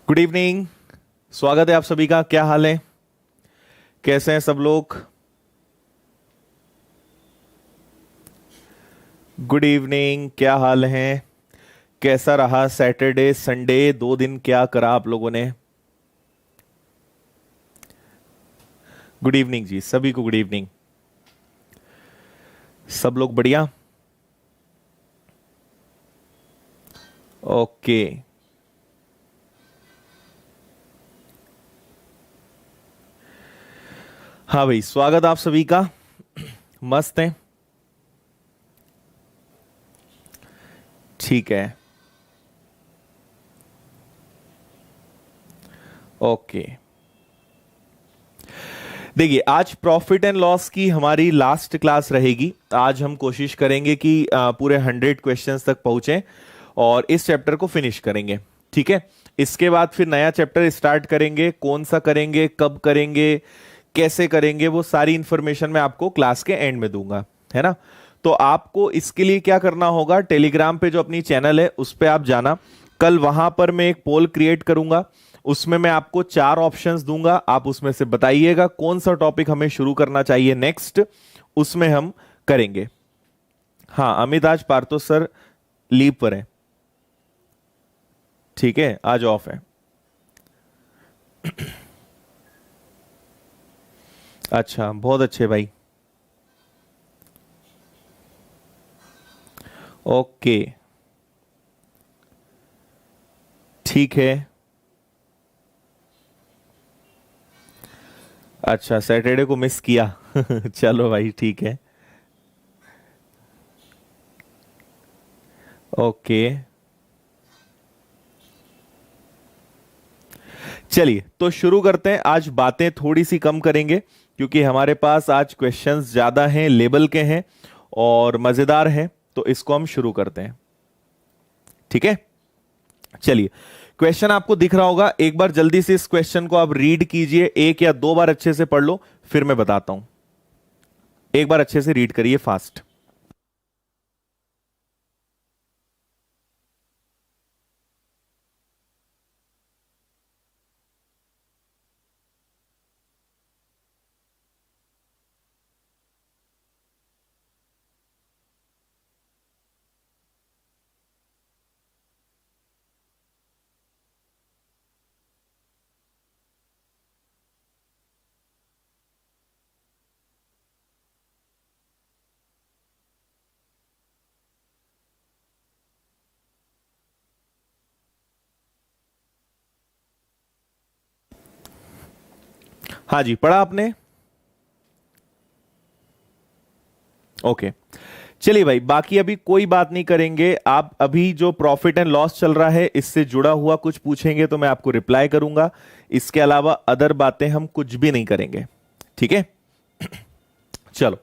Good evening. स्वागत है आप सभी का। क्या हाल है, कैसे हैं सब लोग? गुड इवनिंग, क्या हाल है? कैसा रहा सैटरडे संडे, 2 दिन क्या करा आप लोगों ने? गुड इवनिंग जी, सभी को गुड इवनिंग। सब लोग बढ़िया? ओके। हाँ भाई, स्वागत आप सभी का। मस्त है, ठीक है। ओके, देखिए आज प्रॉफिट एंड लॉस की हमारी लास्ट क्लास रहेगी। आज हम कोशिश करेंगे कि पूरे 100 क्वेश्चंस तक पहुंचें और इस चैप्टर को फिनिश करेंगे, ठीक है। इसके बाद फिर नया चैप्टर स्टार्ट करेंगे। कौन सा करेंगे, कब करेंगे, कैसे करेंगे, वो सारी इंफॉर्मेशन मैं आपको क्लास के एंड में दूंगा, है ना। तो आपको इसके लिए क्या करना होगा, टेलीग्राम पे जो अपनी चैनल है उस पे आप जाना। कल वहां पर मैं एक पोल क्रिएट करूंगा, उसमें मैं आपको 4 ऑप्शंस दूंगा। आप उसमें से बताइएगा कौन सा टॉपिक हमें शुरू करना चाहिए नेक्स्ट, उसमें हम करेंगे। हाँ, अमित आज पार्थो सर लीव पर है, ठीक है, आज ऑफ है। अच्छा, बहुत अच्छे भाई। ओके, ठीक है। अच्छा, सैटरडे को मिस किया। चलो भाई, ठीक है। ओके, चलिए तो शुरू करते हैं। आज बातें थोड़ी सी कम करेंगे क्योंकि हमारे पास आज क्वेश्चंस ज्यादा हैं, लेवल के हैं और मजेदार हैं। तो इसको हम शुरू करते हैं, ठीक है। चलिए, क्वेश्चन आपको दिख रहा होगा। एक बार जल्दी से इस क्वेश्चन को आप रीड कीजिए, 1 या 2 बार अच्छे से पढ़ लो, फिर मैं बताता हूं। एक बार अच्छे से रीड करिए, फास्ट। हाँ जी, पढ़ा आपने? ओके, चलिए भाई, बाकी अभी कोई बात नहीं करेंगे। आप अभी जो प्रॉफिट एंड लॉस चल रहा है इससे जुड़ा हुआ कुछ पूछेंगे तो मैं आपको रिप्लाई करूंगा। इसके अलावा अदर बातें हम कुछ भी नहीं करेंगे, ठीक है। चलो,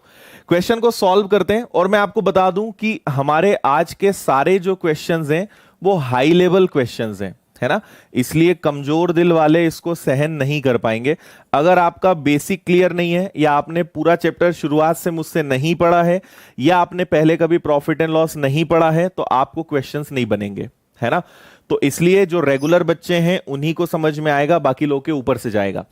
क्वेश्चन को सॉल्व करते हैं। और मैं आपको बता दूं कि हमारे आज के सारे जो क्वेश्चंस हैं वो हाई लेवल क्वेश्चंस हैं, है ना। इसलिए कमजोर दिल वाले इसको सहन नहीं कर पाएंगे। अगर आपका बेसिक क्लियर नहीं है, या आपने पूरा चैप्टर शुरुआत से मुझसे नहीं पढ़ा है, या आपने पहले कभी प्रॉफिट एंड लॉस नहीं पढ़ा है, तो आपको क्वेश्चंस नहीं बनेंगे, है ना। तो इसलिए जो रेगुलर बच्चे हैं उन्हीं को समझ में आएगा, बाकी लोग के ऊपर से जाएगा।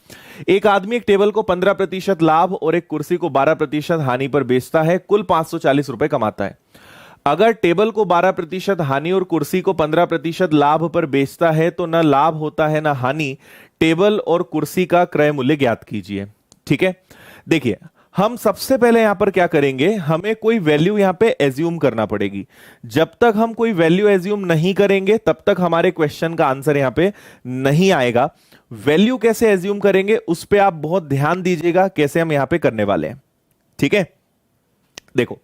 एक आदमी एक टेबल को 15% लाभ और एक कुर्सी को 12% हानि पर बेचता है, कुल 540 रुपए कमाता है। अगर टेबल को 12% हानि और कुर्सी को 15% लाभ पर बेचता है तो न लाभ होता है न हानि। टेबल और कुर्सी का क्रय मूल्य ज्ञात कीजिए, ठीक है। देखिए, हम सबसे पहले यहां पर क्या करेंगे, हमें कोई वैल्यू यहां पे एज्यूम करना पड़ेगी। जब तक हम कोई वैल्यू एज्यूम नहीं करेंगे तब तक हमारे क्वेश्चन का आंसर यहां पे नहीं आएगा। वैल्यू कैसे एज्यूम करेंगे उस पे आप बहुत ध्यान दीजिएगा, कैसे हम यहां पे करने वाले हैं, ठीक है। देखो,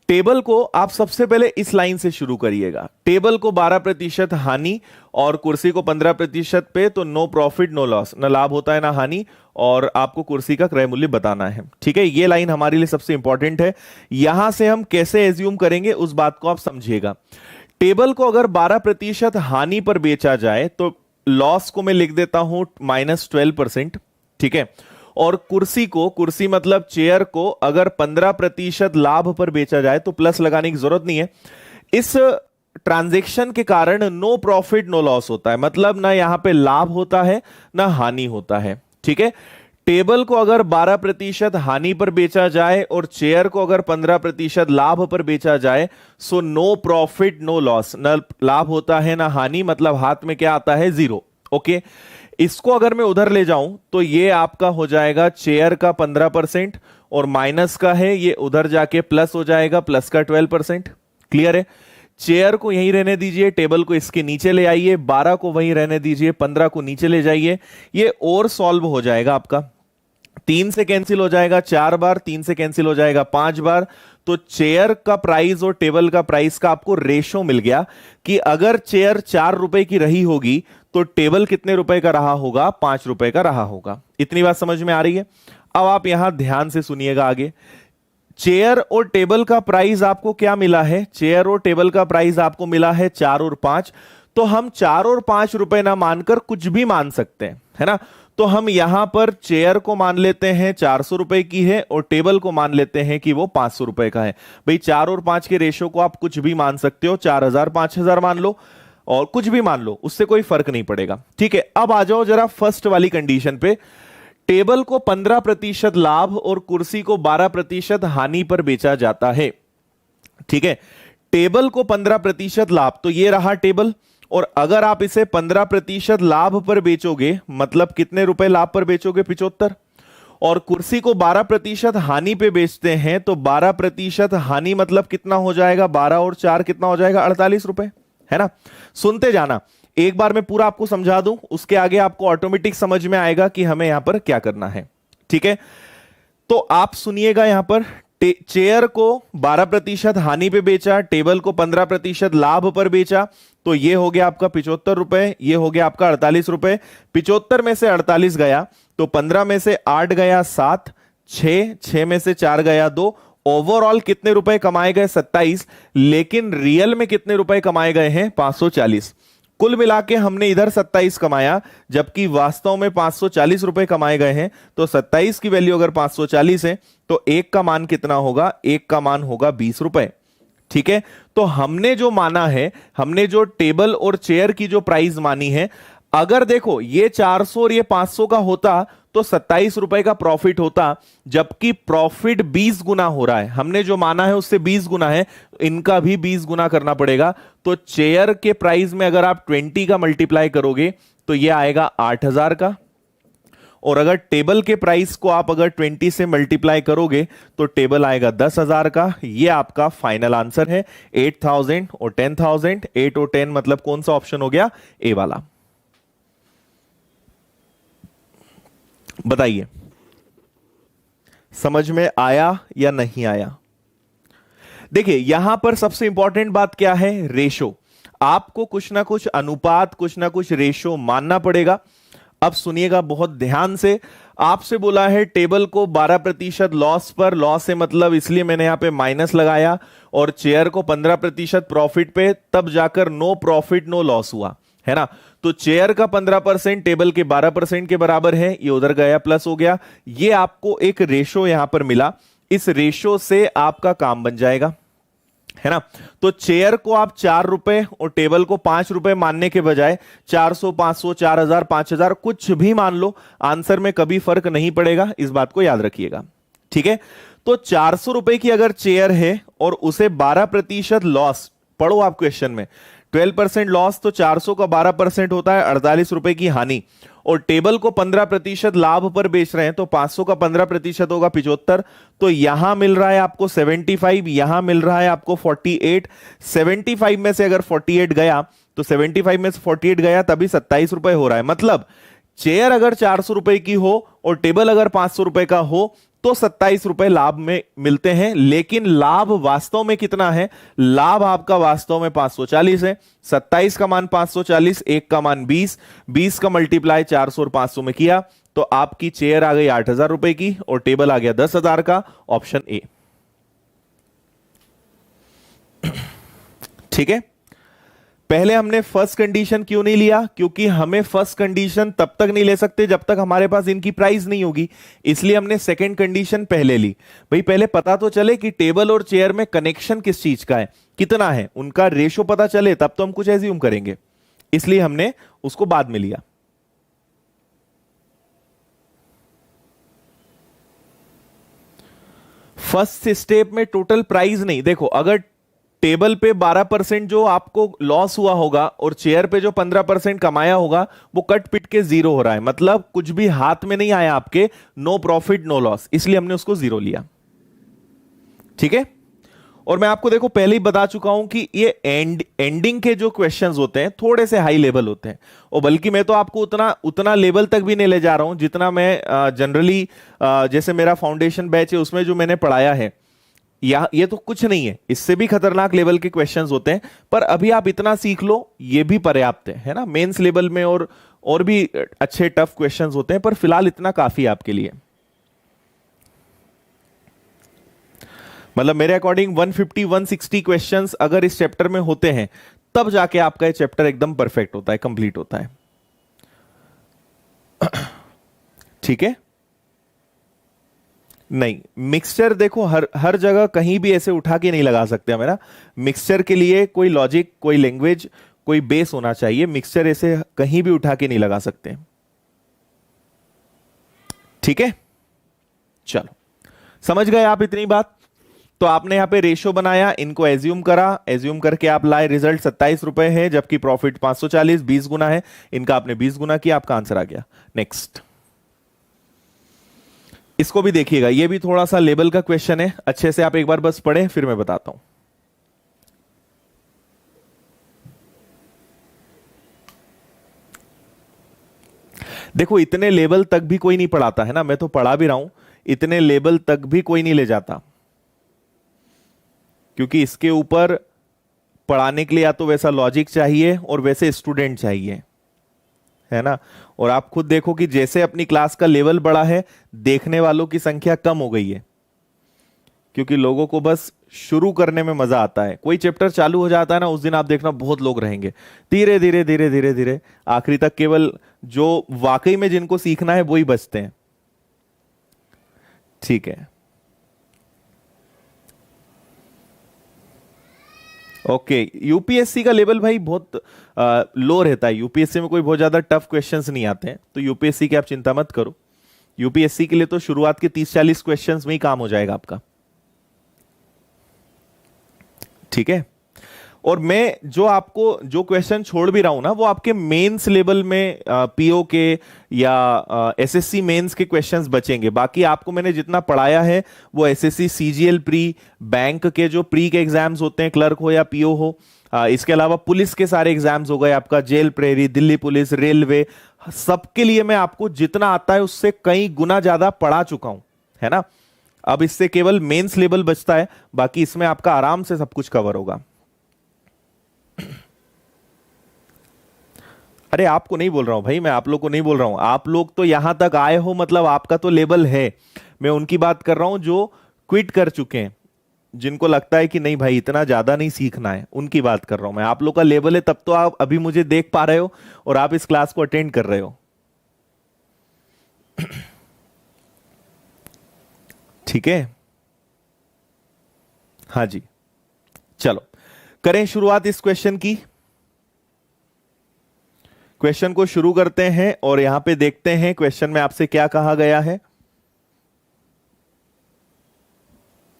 टेबल को आप सबसे पहले इस लाइन से शुरू करिएगा। टेबल को 12% हानि और कुर्सी को 15% पे, तो नो प्रॉफिट नो लॉस, ना लाभ होता है ना हानि, और आपको कुर्सी का क्रय मूल्य बताना है, ठीक है। ये लाइन हमारे लिए सबसे इंपॉर्टेंट है। यहां से हम कैसे एज्यूम करेंगे उस बात को आप समझिएगा। टेबल को अगर 12% हानि पर बेचा जाए तो लॉस को मैं लिख देता हूं -12%, ठीक है। और कुर्सी को, कुर्सी मतलब चेयर को, अगर 15% लाभ पर बेचा जाए तो प्लस लगाने की जरूरत नहीं है। इस ट्रांजैक्शन के कारण नो प्रॉफिट नो लॉस होता है, मतलब ना यहां पे लाभ होता है ना हानि होता है। ठीक है, टेबल को अगर 12% हानि पर बेचा जाए और चेयर को अगर 15% लाभ पर बेचा जाए, so no profit no loss, न लाभ होता है ना हानि, मतलब हाथ में क्या आता है, जीरो। ओके, इसको अगर मैं उधर ले जाऊं तो ये आपका हो जाएगा चेयर का 15% और माइनस का है ये उधर जाके प्लस हो जाएगा, प्लस का 12%। क्लियर है? चेयर को यहीं रहने दीजिए, टेबल को इसके नीचे ले आइए, 12 को वहीं रहने दीजिए, 15 को नीचे ले जाइए, ये और सॉल्व हो जाएगा आपका। 3 से कैंसिल हो जाएगा 4 बार, 3 से कैंसिल हो जाएगा 5 बार। तो चेयर का प्राइस और टेबल का प्राइस का आपको रेशो मिल गया कि अगर चेयर 4 रुपए की रही होगी तो टेबल कितने रुपए का रहा होगा, 5 रुपए का रहा होगा। इतनी बात समझ में आ रही है? अब आप यहां ध्यान से सुनिएगा आगे। चेयर और टेबल का प्राइस आपको क्या मिला है? चेयर और टेबल का प्राइस आपको मिला है 4 और 5। तो हम 4 और 5 रुपए ना मानकर कुछ भी मान सकते हैं, है ना? तो हम यहां पर चेयर को मान लेते हैं 400 रुपए की है और टेबल को मान लेते हैं कि वो 500 रुपए का है। भाई 4 और 5 के रेशो को आप कुछ भी मान सकते हो, 4000 5000 मान लो और कुछ भी मान लो, उससे कोई फर्क नहीं पड़ेगा। ठीक है, अब आ जाओ जरा फर्स्ट वाली कंडीशन पे। टेबल को 15% लाभ और कुर्सी को 12% हानि पर बेचा जाता है। ठीक है, टेबल को 15% लाभ, तो ये रहा टेबल, और अगर आप इसे 15% लाभ पर बेचोगे, मतलब कितने रुपए लाभ पर बेचोगे, 75, और कुर्सी को 12% हानि पे बेचते हैं तो 12% हानि मतलब कितना हो जाएगा, 12 और 4 कितना हो जाएगा, 48 रुपए, है ना? सुनते जाना, एक बार मैं पूरा आपको समझा दूं, उसके आगे आपको ऑटोमेटिक समझ में आएगा कि हमें यहां पर क्या करना है। ठीक है, तो आप सुनिएगा, यहां पर चेयर को 12% हानि पे बेचा, टेबल को 15% लाभ पर बेचा, तो ये हो गया आपका 75 रुपए, ये हो गया आपका 48 रुपए। 75 में से 48 गया तो 15 में से 8 गया 7, 6 में से 4 गया 2, ओवरऑल कितने रुपए कमाए गए, 27। लेकिन रियल में कितने रुपए कमाए गए हैं, 540। कुल मिला के हमने इधर 27 कमाया, जबकि वास्तव में 540 रुपए कमाए गए हैं। तो 27 की वैल्यू अगर 540 है तो एक का मान कितना होगा, एक का मान होगा 20 रुपए। ठीक है, तो हमने जो माना है, हमने जो टेबल और चेयर की जो प्राइस मानी है, अगर देखो ये 400 और ये 500 का होता तो 27 रुपए का प्रॉफिट होता, जबकि प्रॉफिट 20 गुना हो रहा है। हमने जो माना है उससे 20 गुना है, इनका भी 20 गुना करना पड़ेगा। तो चेयर के प्राइस में अगर आप 20 का मल्टीप्लाई करोगे तो ये आएगा 8000 का, और अगर टेबल के प्राइस को आप अगर 20 से मल्टीप्लाई करोगे तो टेबल आएगा 10,000 का। ये आपका फाइनल आंसर है। 8000 और 10,000, 8 और 10 मतलब कौन सा ऑप्शन हो गया, ए वाला। बताइए समझ में आया या नहीं आया? देखिए यहां पर सबसे इंपॉर्टेंट बात क्या है, रेशो। आपको कुछ ना कुछ अनुपात, कुछ ना कुछ रेशो मानना पड़ेगा। अब सुनिएगा बहुत ध्यान से, आपसे बोला है टेबल को 12% लॉस पर, लॉस से मतलब इसलिए मैंने यहां पे माइनस लगाया, और चेयर को 15% प्रॉफिट पे, तब जाकर नो प्रॉफिट नो लॉस हुआ, है ना? तो चेयर का 15% टेबल के 12% के बराबर है, ये उधर गया प्लस हो गया। ये आपको एक रेशो यहां पर मिला, इस रेशो से आपका काम बन जाएगा, है ना? तो चेयर को आप 4 रुपए और टेबल को 5 रुपए मानने के बजाय 400, 500, 4000, 5000 कुछ भी मान लो, आंसर में कभी फर्क नहीं पड़ेगा, इस बात को याद रखिएगा। ठीक है, तो 400 रुपए की अगर चेयर है और उसे 12% लॉस, पढ़ो आप क्वेश्चन में, 12% लॉस, तो 400 का 12% होता है 48 रुपए की हानि, और टेबल को 15% लाभ पर बेच रहे हैं तो 500 का 15% होगा 75। तो यहां मिल रहा है आपको 75, यहां मिल रहा है आपको 48। 75 में से अगर 48 गया तो 75 में से 48 गया तभी 27 रुपए हो रहा है। मतलब चेयर अगर 400 रुपए की हो और टेबल अगर 500 रुपए का हो तो 27 रुपए लाभ में मिलते हैं, लेकिन लाभ वास्तव में कितना है, लाभ आपका वास्तव में 540 है। 27 का मान 540, एक का मान 20, 20 का मल्टीप्लाई 400 और 500 में किया तो आपकी चेयर आ गई 8000 रुपए की और टेबल आ गया 10,000 का, ऑप्शन ए। ठीक है, पहले हमने फर्स्ट कंडीशन क्यों नहीं लिया? क्योंकि हमें फर्स्ट कंडीशन तब तक नहीं ले सकते जब तक हमारे पास इनकी प्राइस नहीं होगी, इसलिए हमने सेकंड कंडीशन पहले ली। भाई पहले पता तो चले कि टेबल और चेयर में कनेक्शन किस चीज का है, कितना है, उनका रेशो पता चले, तब तो हम कुछ एज्यूम करेंगे, इसलिए हमने उसको बाद में लिया। फर्स्ट स्टेप में टोटल प्राइस नहीं, देखो अगर टेबल पे 12% जो आपको लॉस हुआ होगा और चेयर पे जो 15% कमाया होगा वो कट पिट के जीरो हो रहा है, मतलब कुछ भी हाथ में नहीं आया आपके, नो प्रॉफिट नो लॉस, इसलिए हमने उसको जीरो लिया। ठीक है, और मैं आपको देखो पहले ही बता चुका हूं कि ये एंडिंग के जो क्वेश्चंस होते हैं थोड़े से हाई लेवल होते हैं, और बल्कि मैं तो आपको उतना उतना लेवल तक भी नहीं ले जा रहा हूं जितना मैं जनरली जैसे मेरा फाउंडेशन बैच है उसमें जो मैंने पढ़ाया है, या ये तो कुछ नहीं है, इससे भी खतरनाक लेवल के क्वेश्चंस होते हैं, पर अभी आप इतना सीख लो ये भी पर्याप्त है ना। मेंस लेवल में और भी अच्छे टफ क्वेश्चंस होते हैं, पर फिलहाल इतना काफी है आपके लिए। मतलब मेरे अकॉर्डिंग 150 160 क्वेश्चंस अगर इस चैप्टर में होते हैं तब जाके आपका ये चैप्टर एकदम परफेक्ट होता है, कंप्लीट होता है। ठीक है, नहीं मिक्सचर देखो हर जगह कहीं भी ऐसे उठा के नहीं लगा सकते हमें ना, मिक्सचर के लिए कोई लॉजिक, कोई लैंग्वेज, कोई बेस होना चाहिए, मिक्सचर ऐसे कहीं भी उठा के नहीं लगा सकते। ठीक है, चलो समझ गए आप इतनी बात? तो आपने यहां पे रेशो बनाया, इनको एज्यूम करा, एज्यूम करके आप लाए, रिजल्ट 27 रुपए है, जबकि प्रॉफिट 540, 20 गुना है, इनका आपने 20 गुना किया, आपका आंसर आ गया। नेक्स्ट, इसको भी देखिएगा, ये भी थोड़ा सा लेवल का क्वेश्चन है, अच्छे से आप एक बार बस पढ़ें फिर मैं बताता हूं। देखो इतने लेवल तक भी कोई नहीं पढ़ाता है ना, मैं तो पढ़ा भी रहा हूं, इतने लेवल तक भी कोई नहीं ले जाता, क्योंकि इसके ऊपर पढ़ाने के लिए या तो वैसा लॉजिक चाहिए और वैसे स्टूडेंट चाहिए, है ना। और आप खुद देखो कि जैसे अपनी क्लास का लेवल बढ़ा है, देखने वालों की संख्या कम हो गई है, क्योंकि लोगों को बस शुरू करने में मजा आता है। कोई चैप्टर चालू हो जाता है ना, उस दिन आप देखना बहुत लोग रहेंगे, धीरे धीरे धीरे धीरे धीरे आखिरी तक केवल जो वाकई में जिनको सीखना है वही बचते हैं। ठीक है, ओके। यूपीएससी का लेवल भाई बहुत लो रहता है, यूपीएससी में कोई बहुत ज्यादा टफ क्वेश्चंस नहीं आते हैं, तो यूपीएससी की आप चिंता मत करो। यूपीएससी के लिए तो शुरुआत के 30-40 क्वेश्चंस में ही काम हो जाएगा आपका। ठीक है, और मैं जो आपको जो क्वेश्चन छोड़ भी रहा हूं ना, वो आपके मेंस लेवल में पीओ के या एसएससी मेंस के क्वेश्चंस बचेंगे। बाकी आपको मैंने जितना पढ़ाया है वो एसएससी सीजीएल प्री, बैंक के जो प्री के एग्जाम्स होते हैं, क्लर्क हो या पीओ हो, इसके अलावा पुलिस के सारे एग्जाम्स हो गए, आपका जेल प्रेरी, दिल्ली पुलिस, रेलवे, सबके लिए मैं आपको जितना आता है उससे कई गुना ज्यादा पढ़ा चुका हूं, है ना। अब इससे केवल मेंस लेवल बचता है, बाकी इसमें आपका आराम से सब कुछ कवर होगा। अरे आपको नहीं बोल रहा हूं भाई, मैं आप लोग को नहीं बोल रहा हूं, आप लोग तो यहां तक आए हो, मतलब आपका तो लेवल है। मैं उनकी बात कर रहा हूं जो क्विट कर चुके हैं, जिनको लगता है कि नहीं भाई इतना ज्यादा नहीं सीखना है, उनकी बात कर रहा हूं मैं। आप लोग का लेवल है तब तो आप अभी मुझे देख पा रहे हो और आप इस क्लास को अटेंड कर रहे हो। ठीक है, हाँ जी, चलो करें शुरुआत इस क्वेश्चन की। क्वेश्चन को शुरू करते हैं और यहां पे देखते हैं क्वेश्चन में आपसे क्या कहा गया है।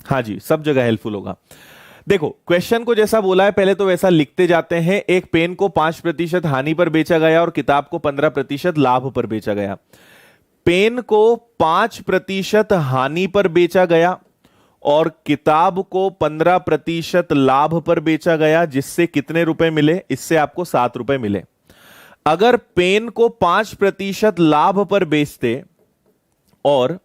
हाँ जी, सब जगह हेल्पफुल होगा। देखो क्वेश्चन को जैसा बोला है पहले तो वैसा लिखते जाते हैं। एक पेन को 5% हानि पर बेचा गया और किताब को 15% लाभ पर बेचा गया। पेन को 5% हानि पर बेचा गया और किताब को 15% लाभ पर बेचा गया, जिससे कितने रुपए मिले? इससे आपको 7 रुपए मिले। अगर पेन को 5% लाभ पर बेचते और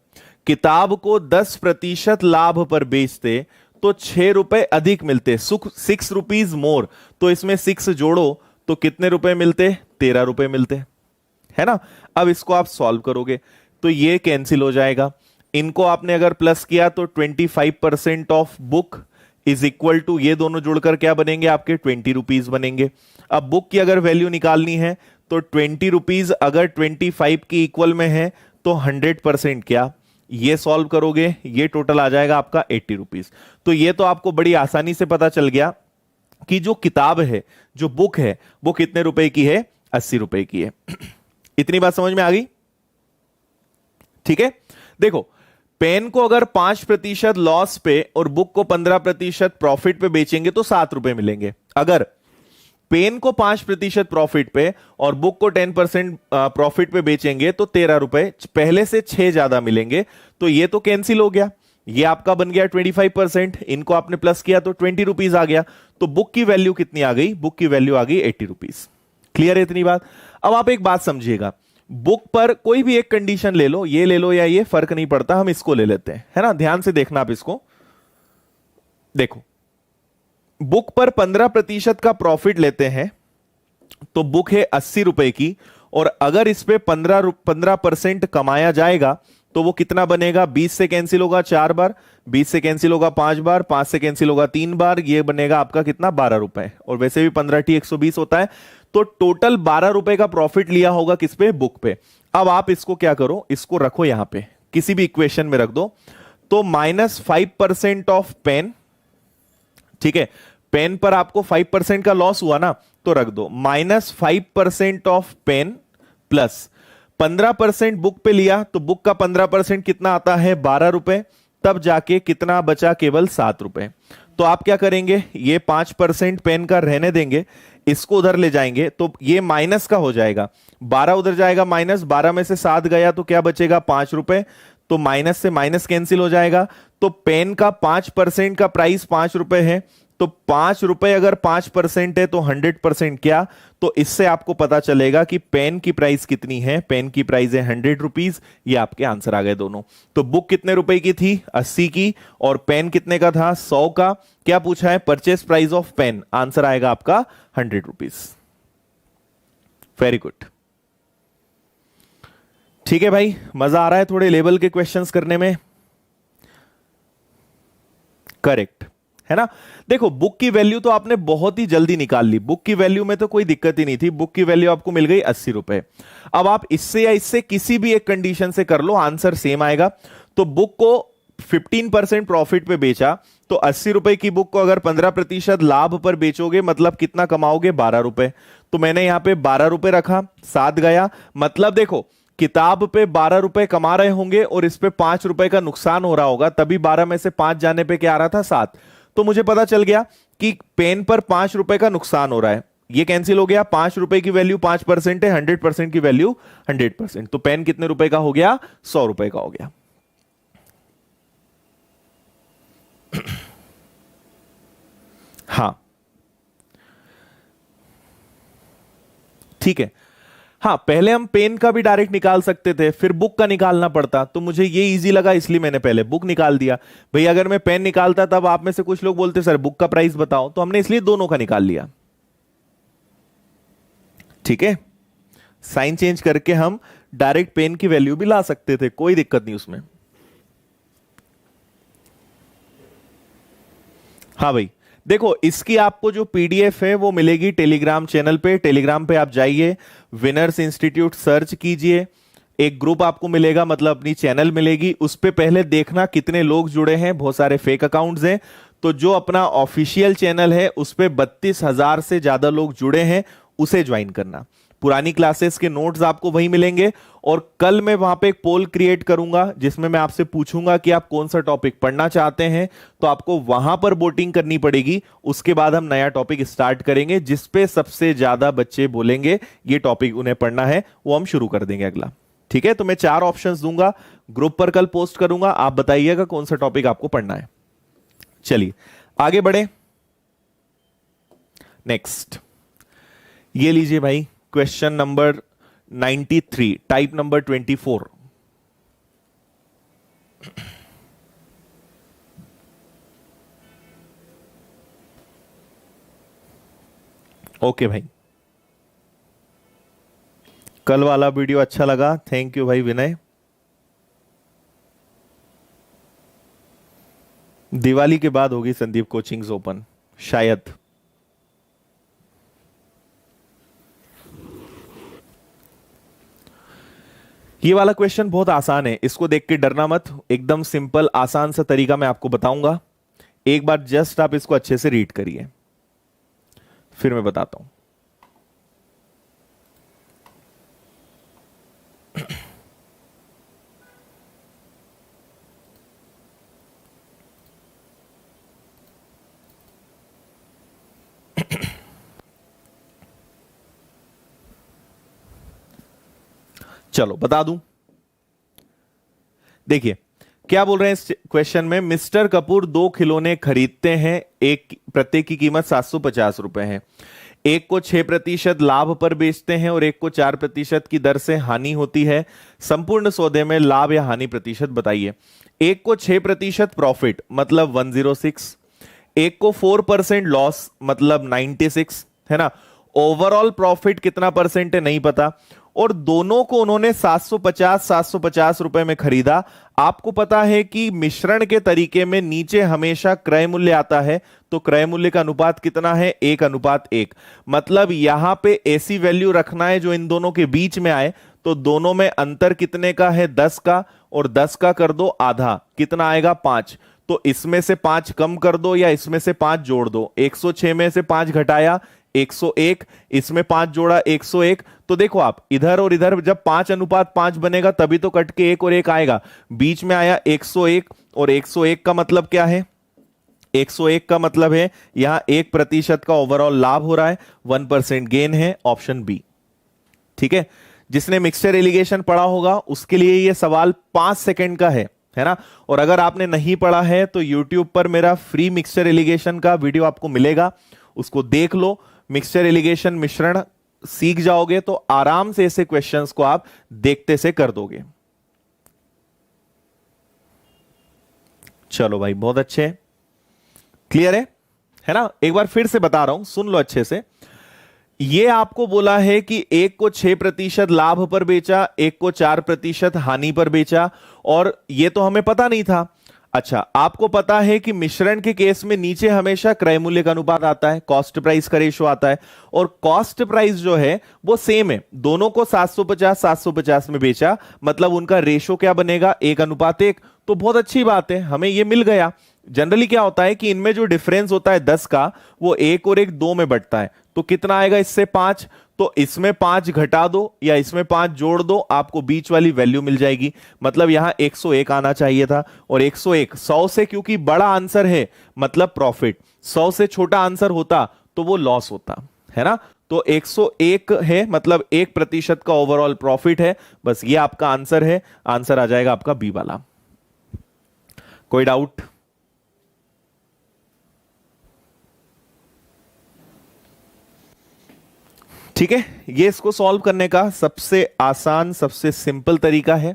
किताब को 10% लाभ पर बेचते तो 6 रुपए अधिक मिलते, 6 रुपीज मोर। तो इसमें 6 जोड़ो तो कितने रुपए मिलते? 13 रुपए मिलते, है ना। अब इसको आप सॉल्व करोगे तो ये कैंसिल हो जाएगा। इनको आपने अगर प्लस किया तो 25% of book is equal to, ये दोनों जुड़कर क्या बनेंगे आपके 20 रुपीज बनेंगे। अब बुक की अगर वैल्यू निकालनी है तो 20 रुपीज अगर 25 की इक्वल में है तो 100% क्या, ये सॉल्व करोगे, ये टोटल आ जाएगा आपका 80 रुपीज। तो ये तो आपको बड़ी आसानी से पता चल गया कि जो किताब है, जो बुक है, वो कितने रुपए की है, 80 रुपए की है। इतनी बात समझ में आ गई? ठीक है। देखो, पेन को अगर 5% लॉस पे और बुक को 15% प्रॉफिट पे बेचेंगे तो 7 रुपए मिलेंगे। अगर पेन को 5% प्रॉफिट पे और बुक को 10% प्रॉफिट पे बेचेंगे तो 13 रुपए, पहले से 6 ज्यादा मिलेंगे। तो ये तो कैंसिल हो गया, ये आपका बन गया 25%, इनको आपने प्लस किया तो 20 रुपीज आ गया। तो बुक की वैल्यू कितनी आ गई, बुक की वैल्यू आ गई 80 रुपीज। क्लियर है इतनी बात? अब आप एक बात समझिएगा, बुक पर कोई भी एक कंडीशन ले लो, ये ले लो या ये, फर्क नहीं पड़ता, हम इसको ले लेते हैं, है ना। ध्यान से देखना आप इसको, देखो बुक पर 15% का प्रॉफिट लेते हैं तो बुक है 80 रुपए की, और अगर इस पे 15% कमाया जाएगा तो वो कितना बनेगा, 20 से कैंसिल होगा 4 बार, 20 से कैंसिल होगा 5 बार, 5 से कैंसिल होगा 3 बार, ये बनेगा आपका कितना, 12 रुपए। और वैसे भी 15 120 होता है, तो टोटल 12 रुपए का प्रॉफिट लिया होगा किस पे, बुक पे। अब आप इसको क्या करो, इसको रखो यहां पे किसी भी इक्वेशन में रख दो, तो -5% ऑफ पेन, ठीक है, पेन पर आपको 5% का लॉस हुआ ना, तो रख दो -5% ऑफ पेन प्लस 15% बुक पे लिया, तो बुक का 15% कितना आता है, 12 रुपए, तब जाके कितना बचा, केवल 7 रुपए। तो आप क्या करेंगे, ये 5% पेन का रहने देंगे, इसको उधर ले जाएंगे तो ये माइनस का हो जाएगा, 12 उधर जाएगा माइनस, 12 में से 7 गया तो क्या बचेगा, 5 रुपए। तो माइनस से माइनस कैंसिल हो जाएगा, तो पेन का 5% का प्राइस 5 रुपए है, तो 5 रुपए अगर 5% है तो 100% क्या, तो इससे आपको पता चलेगा कि पेन की प्राइस कितनी है, पेन की प्राइस है 100 रुपीज। ये आपके आंसर आ गए दोनों। तो बुक कितने रुपए की थी, 80 की, और पेन कितने का था, 100 का। क्या पूछा है, purchase price of pen, answer आएगा आपका 100 रुपीज। वेरी गुड, ठीक है भाई, मजा आ रहा है थोड़े लेवल के क्वेश्चंस करने में? करेक्ट है ना। देखो, बुक की वैल्यू तो आपने बहुत ही जल्दी निकाल ली, बुक की वैल्यू में तो कोई दिक्कत ही नहीं थी, बुक की वैल्यू आपको मिल गई 80 रुपए। अब आप इससे या इससे किसी भी एक कंडीशन से कर लो, आंसर सेम आएगा। तो बुक को 15% प्रॉफिट पे बेचा, तो 80 रुपए की बुक को अगर 15% लाभ पर बेचोगे मतलब कितना कमाओगे, 12 रुपए। तो मैंने यहां पे 12 रुपए रखा, 7 गया, मतलब देखो किताब पे 12 रुपए कमा रहे होंगे और इस पे 5 रुपए का नुकसान हो रहा होगा, तभी 12 में से 5 जाने पे क्या आ रहा था, 7। तो मुझे पता चल गया कि पेन पर 5 रुपए का नुकसान हो रहा है, ये कैंसिल हो गया, 5 रुपए की वैल्यू 5% है, 100% की वैल्यू 100%, तो पेन कितने रुपए का हो गया, 100 रुपए का हो गया। हाँ ठीक है। हाँ, पहले हम पेन का भी डायरेक्ट निकाल सकते थे, फिर बुक का निकालना पड़ता, तो मुझे ये इजी लगा इसलिए मैंने पहले बुक निकाल दिया। भाई अगर मैं पेन निकालता तब आप में से कुछ लोग बोलते सर बुक का प्राइस बताओ, तो हमने इसलिए दोनों का निकाल लिया। ठीक है, साइन चेंज करके हम डायरेक्ट पेन की वैल्यू भी ला सकते थे, कोई दिक्कत नहीं उसमें। हाँ भाई, देखो इसकी आपको जो पीडीएफ है वो मिलेगी टेलीग्राम चैनल पे, टेलीग्राम पे आप जाइए, विनर्स इंस्टीट्यूट सर्च कीजिए, एक ग्रुप आपको मिलेगा, मतलब अपनी चैनल मिलेगी, उस पे पहले देखना कितने लोग जुड़े हैं, बहुत सारे फेक अकाउंट्स हैं, तो जो अपना ऑफिशियल चैनल है उस पे 32,000 से ज्यादा लोग जुड़े हैं, उसे ज्वाइन करना। पुरानी क्लासेस के नोट्स आपको वहीं मिलेंगे, और कल मैं वहां पे एक पोल क्रिएट करूंगा जिसमें मैं आपसे पूछूंगा कि आप कौन सा टॉपिक पढ़ना चाहते हैं, तो आपको वहां पर वोटिंग करनी पड़ेगी। उसके बाद हम नया टॉपिक स्टार्ट करेंगे, जिसपे सबसे ज्यादा बच्चे बोलेंगे ये टॉपिक उन्हें पढ़ना है, वो हम शुरू कर देंगे अगला। ठीक है, तो मैं 4 ऑप्शंस दूंगा, ग्रुप पर कल पोस्ट करूंगा, आप बताइएगा कौन सा टॉपिक आपको पढ़ना है। चलिए आगे बढ़े, नेक्स्ट ये लीजिए भाई, question number 93, type number 24। Okay भाई, कल वाला वीडियो अच्छा लगा, थैंक यू भाई विनय। दिवाली के बाद होगी संदीप कोचिंग्स ओपन शायद। ये वाला क्वेश्चन बहुत आसान है, इसको देख के डरना मत, एकदम सिंपल आसान सा तरीका मैं आपको बताऊंगा। एक बार जस्ट आप इसको अच्छे से रीड करिए, फिर मैं बताता हूं। चलो बता दूं, देखिए क्या बोल रहे हैं इस क्वेश्चन में। मिस्टर कपूर 2 खिलौने खरीदते हैं, एक प्रत्येक की कीमत 750 रुपए है। एक को 6% लाभ पर बेचते हैं और एक को 4% की दर से हानि होती है। संपूर्ण सौदे में लाभ या हानि प्रतिशत बताइए। एक को 6% प्रॉफिट मतलब 106, एक को 4% लॉस मतलब 96 है ना। ओवरऑल प्रॉफिट कितना परसेंट है नहीं पता, और दोनों को उन्होंने 750 रुपए में खरीदा। आपको पता है कि मिश्रण के तरीके में नीचे हमेशा क्रय मूल्य आता है, तो क्रय मूल्य का अनुपात कितना है 1:1। मतलब यहां पे ऐसी वैल्यू रखना है जो इन दोनों के बीच में आए। तो दोनों में अंतर कितने का है 10 का, और 10 का कर दो आधा, कितना आएगा 5। तो इसमें से 5 कम कर दो या इसमें से 5 जोड़ दो। 106 में से 5 घटाया 101, इसमें 5 जोड़ा 101। तो देखो आप इधर और इधर जब 5:5 बनेगा तभी तो कट के 1 और 1 आएगा। बीच में आया 101, और 101 का मतलब क्या है, 101 का मतलब है यहां 1% का ओवरऑल लाभ हो रहा है, 1% गेन है, ऑप्शन बी। ठीक है, जिसने मिक्सचर एलिगेशन पढ़ा होगा उसके लिए यह सवाल 5 सेकंड का है ना। और अगर आपने नहीं पढ़ा है तो YouTube पर मेरा फ्री मिक्सचर एलिगेशन का वीडियो आपको मिलेगा, उसको देख लो। मिक्सचर एलिगेशन मिश्रण सीख जाओगे तो आराम से ऐसे क्वेश्चंस को आप देखते से कर दोगे। चलो भाई बहुत अच्छे, क्लियर है ना। एक बार फिर से बता रहा हूं, सुन लो अच्छे से। ये आपको बोला है कि एक को 6% लाभ पर बेचा, एक को 4% हानि पर बेचा, और ये तो हमें पता नहीं था। अच्छा, आपको पता है कि मिश्रण के केस में नीचे हमेशा क्रय मूल्य का अनुपात आता है, कॉस्ट प्राइस का रेशो आता है, और कॉस्ट प्राइस जो है वो सेम है। दोनों को 750 में बेचा, मतलब उनका रेशो क्या बनेगा 1:1। तो बहुत अच्छी बात है, हमें ये मिल गया। जनरली क्या होता है कि इनमें जो डिफरेंस होता है 10 का, वो 1 और 1 2 में बढ़ता है। तो कितना आएगा इससे 5, तो इसमें 5 घटा दो या इसमें 5 जोड़ दो, आपको बीच वाली वैल्यू मिल जाएगी। मतलब यहां 101 आना चाहिए था, और 101 100 से क्योंकि बड़ा आंसर है मतलब प्रॉफिट, 100 से छोटा आंसर होता तो वो लॉस होता है ना। तो 101 है मतलब 1% का ओवरऑल प्रॉफिट है। बस ये आपका आंसर है, आंसर आ जाएगा आपका बी वाला। कोई डाउट? ठीक है, ये इसको सॉल्व करने का सबसे आसान सबसे सिंपल तरीका है।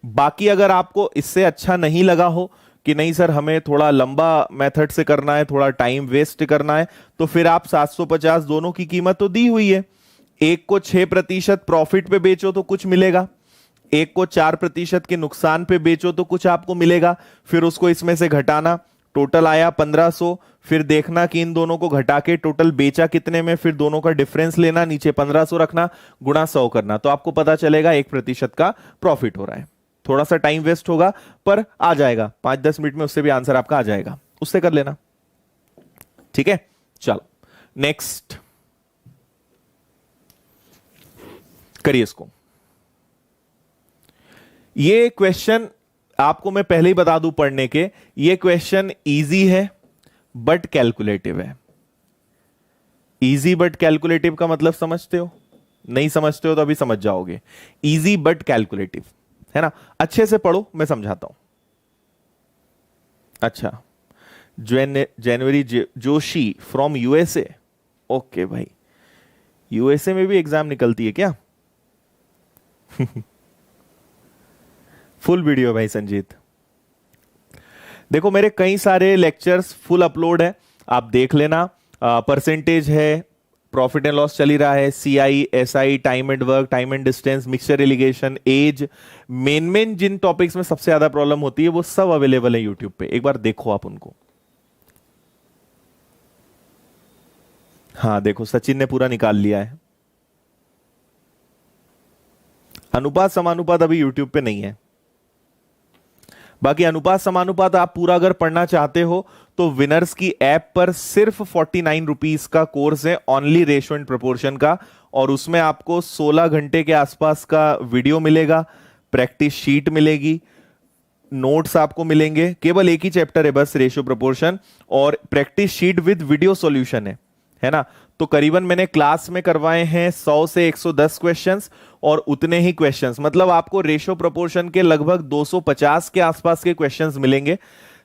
बाकी अगर आपको इससे अच्छा नहीं लगा हो कि नहीं सर हमें थोड़ा लंबा मेथड से करना है, थोड़ा टाइम वेस्ट करना है, तो फिर आप 750 दोनों की कीमत तो दी हुई है। एक को 6% प्रॉफिट पे बेचो तो कुछ मिलेगा, एक को 4% के नुकसान पे बेचो तो कुछ आपको मिलेगा। फिर उसको इसमें से घटाना, टोटल आया 1500। फिर देखना कि इन दोनों को घटा के टोटल बेचा कितने में, फिर दोनों का डिफरेंस लेना, नीचे 1500 रखना, गुणा 100 करना, तो आपको पता चलेगा 1% का प्रॉफिट हो रहा है। थोड़ा सा टाइम वेस्ट होगा पर आ जाएगा, 5-10 मिनट में उससे भी आंसर आपका आ जाएगा, उससे कर लेना। ठीक है, चलो नेक्स्ट करिए इसको। ये क्वेश्चन आपको मैं पहले ही बता दूं पढ़ने के, ये क्वेश्चन इजी है बट कैलकुलेटिव है। इजी बट कैलकुलेटिव का मतलब समझते हो? नहीं समझते हो तो अभी समझ जाओगे। इजी बट कैलकुलेटिव है ना, अच्छे से पढ़ो, मैं समझाता हूं। अच्छा, जनवरी जोशी फ्रॉम यूएसए। ओके भाई, यूएसए में भी एग्जाम निकलती है क्या? फुल वीडियो भाई संजीत। देखो मेरे कई सारे लेक्चर्स फुल अपलोड है, आप देख लेना। परसेंटेज है, प्रॉफिट एंड लॉस चल ही रहा है, CI, SI, time and work, time and distance, mixture alligation, age, main जिन टॉपिक्स में सबसे ज्यादा प्रॉब्लम होती है वो सब अवेलेबल है यूट्यूब पे, एक बार देखो आप उनको। हाँ देखो सचिन ने पूरा निकाल लिया है। अनुपात समानुपात अभी यूट्यूब पे नहीं है। बाकी अनुपात समानुपात आप पूरा अगर पढ़ना चाहते हो तो विनर्स की ऐप पर सिर्फ 49 रुपीज का कोर्स है, ओनली रेशियो एंड प्रोपोर्शन का, और उसमें आपको 16 घंटे के आसपास का वीडियो मिलेगा, प्रैक्टिस शीट मिलेगी, नोट्स आपको मिलेंगे। केवल एक ही चैप्टर है बस, रेशियो प्रोपोर्शन, और practice sheet with video solution है ना। तो करीबन मैंने क्लास में करवाए हैं 100 से 110 क्वेश्चंस, और उतने ही क्वेश्चंस, मतलब आपको रेशियो प्रोपोर्शन के लगभग 250 के आसपास के क्वेश्चंस मिलेंगे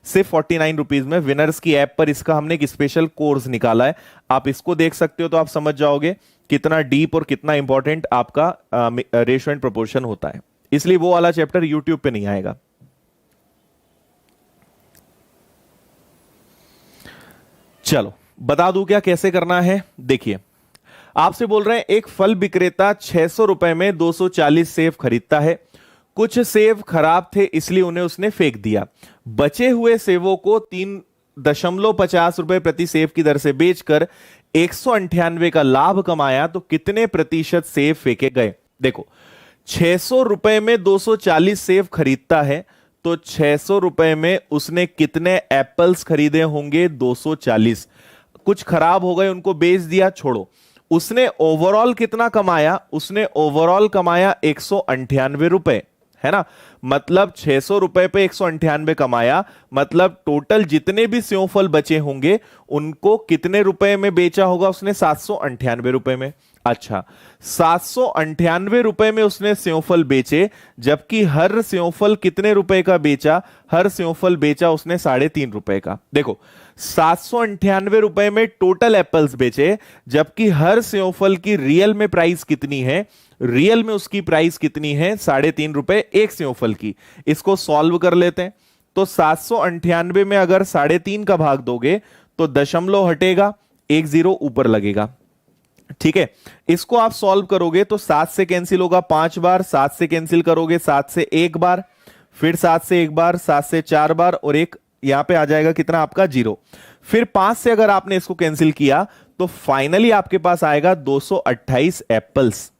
सिर्फ 49 रुपीज में। विनर्स की ऐप पर इसका हमने एक स्पेशल कोर्स निकाला है, आप इसको देख सकते हो तो आप समझ जाओगे कितना डीप और कितना इंपॉर्टेंट आपका रेशियो एंड प्रोपोर्शन होता है। इसलिए वो वाला चैप्टर यूट्यूब पे नहीं आएगा। चलो बता दूं क्या कैसे करना है। देखिए आपसे बोल रहे हैं एक फल विक्रेता 600 रुपए में 240 सेब खरीदता है। कुछ सेब खराब थे इसलिए उन्हें उसने फेंक दिया। बचे हुए सेबों को 3.50 रुपए प्रति सेब की दर से बेचकर 198 का लाभ कमाया, तो कितने प्रतिशत सेब फेंके गए। देखो 600 रुपए में 240 सेब खरीदता है, तो 600 रुपए में उसने कितने एप्पल्स खरीदे होंगे, 240। कुछ खराब हो गए उनको बेच दिया, छोड़ो। उसने ओवरऑल कितना कमाया, उसने ओवरऑल कमाया 198 रुपए, है ना। मतलब 600 रुपए पे 198 कमाया, मतलब टोटल जितने भी सेवफल बचे होंगे उनको कितने रुपए में बेचा होगा उसने, 798 रुपए में। अच्छा 798 रुपए में उसने सेवफल बेचे, जबकि हर सेवफल कितने रुपए का बेचा, हर सेवफल बेचा उसने 3.5 रुपए का। देखो 798 रुपए में टोटल एप्पल्स बेचे, जबकि हर सेवफल की रियल में प्राइस कितनी है, रियल में उसकी प्राइस कितनी है, 3.5 रुपए एक सेवफल की। इसको सॉल्व कर लेते हैं। तो 798 में अगर 3.5 का भाग दोगे तो दशमलव हटेगा, 1 जीरो ऊपर लगेगा, ठीक है। इसको आप सॉल्व करोगे तो 7 से कैंसिल होगा 5 बार, 7 से कैंसिल करोगे 7 से 1 बार, फिर 7 से 1 बार, 7 से 4 बार, और एक यहां पे आ जाएगा कितना आपका 0। फिर 5 से अगर आपने इसको कैंसिल किया तो फाइनली आपके पास आएगा 228 एप्पल्स।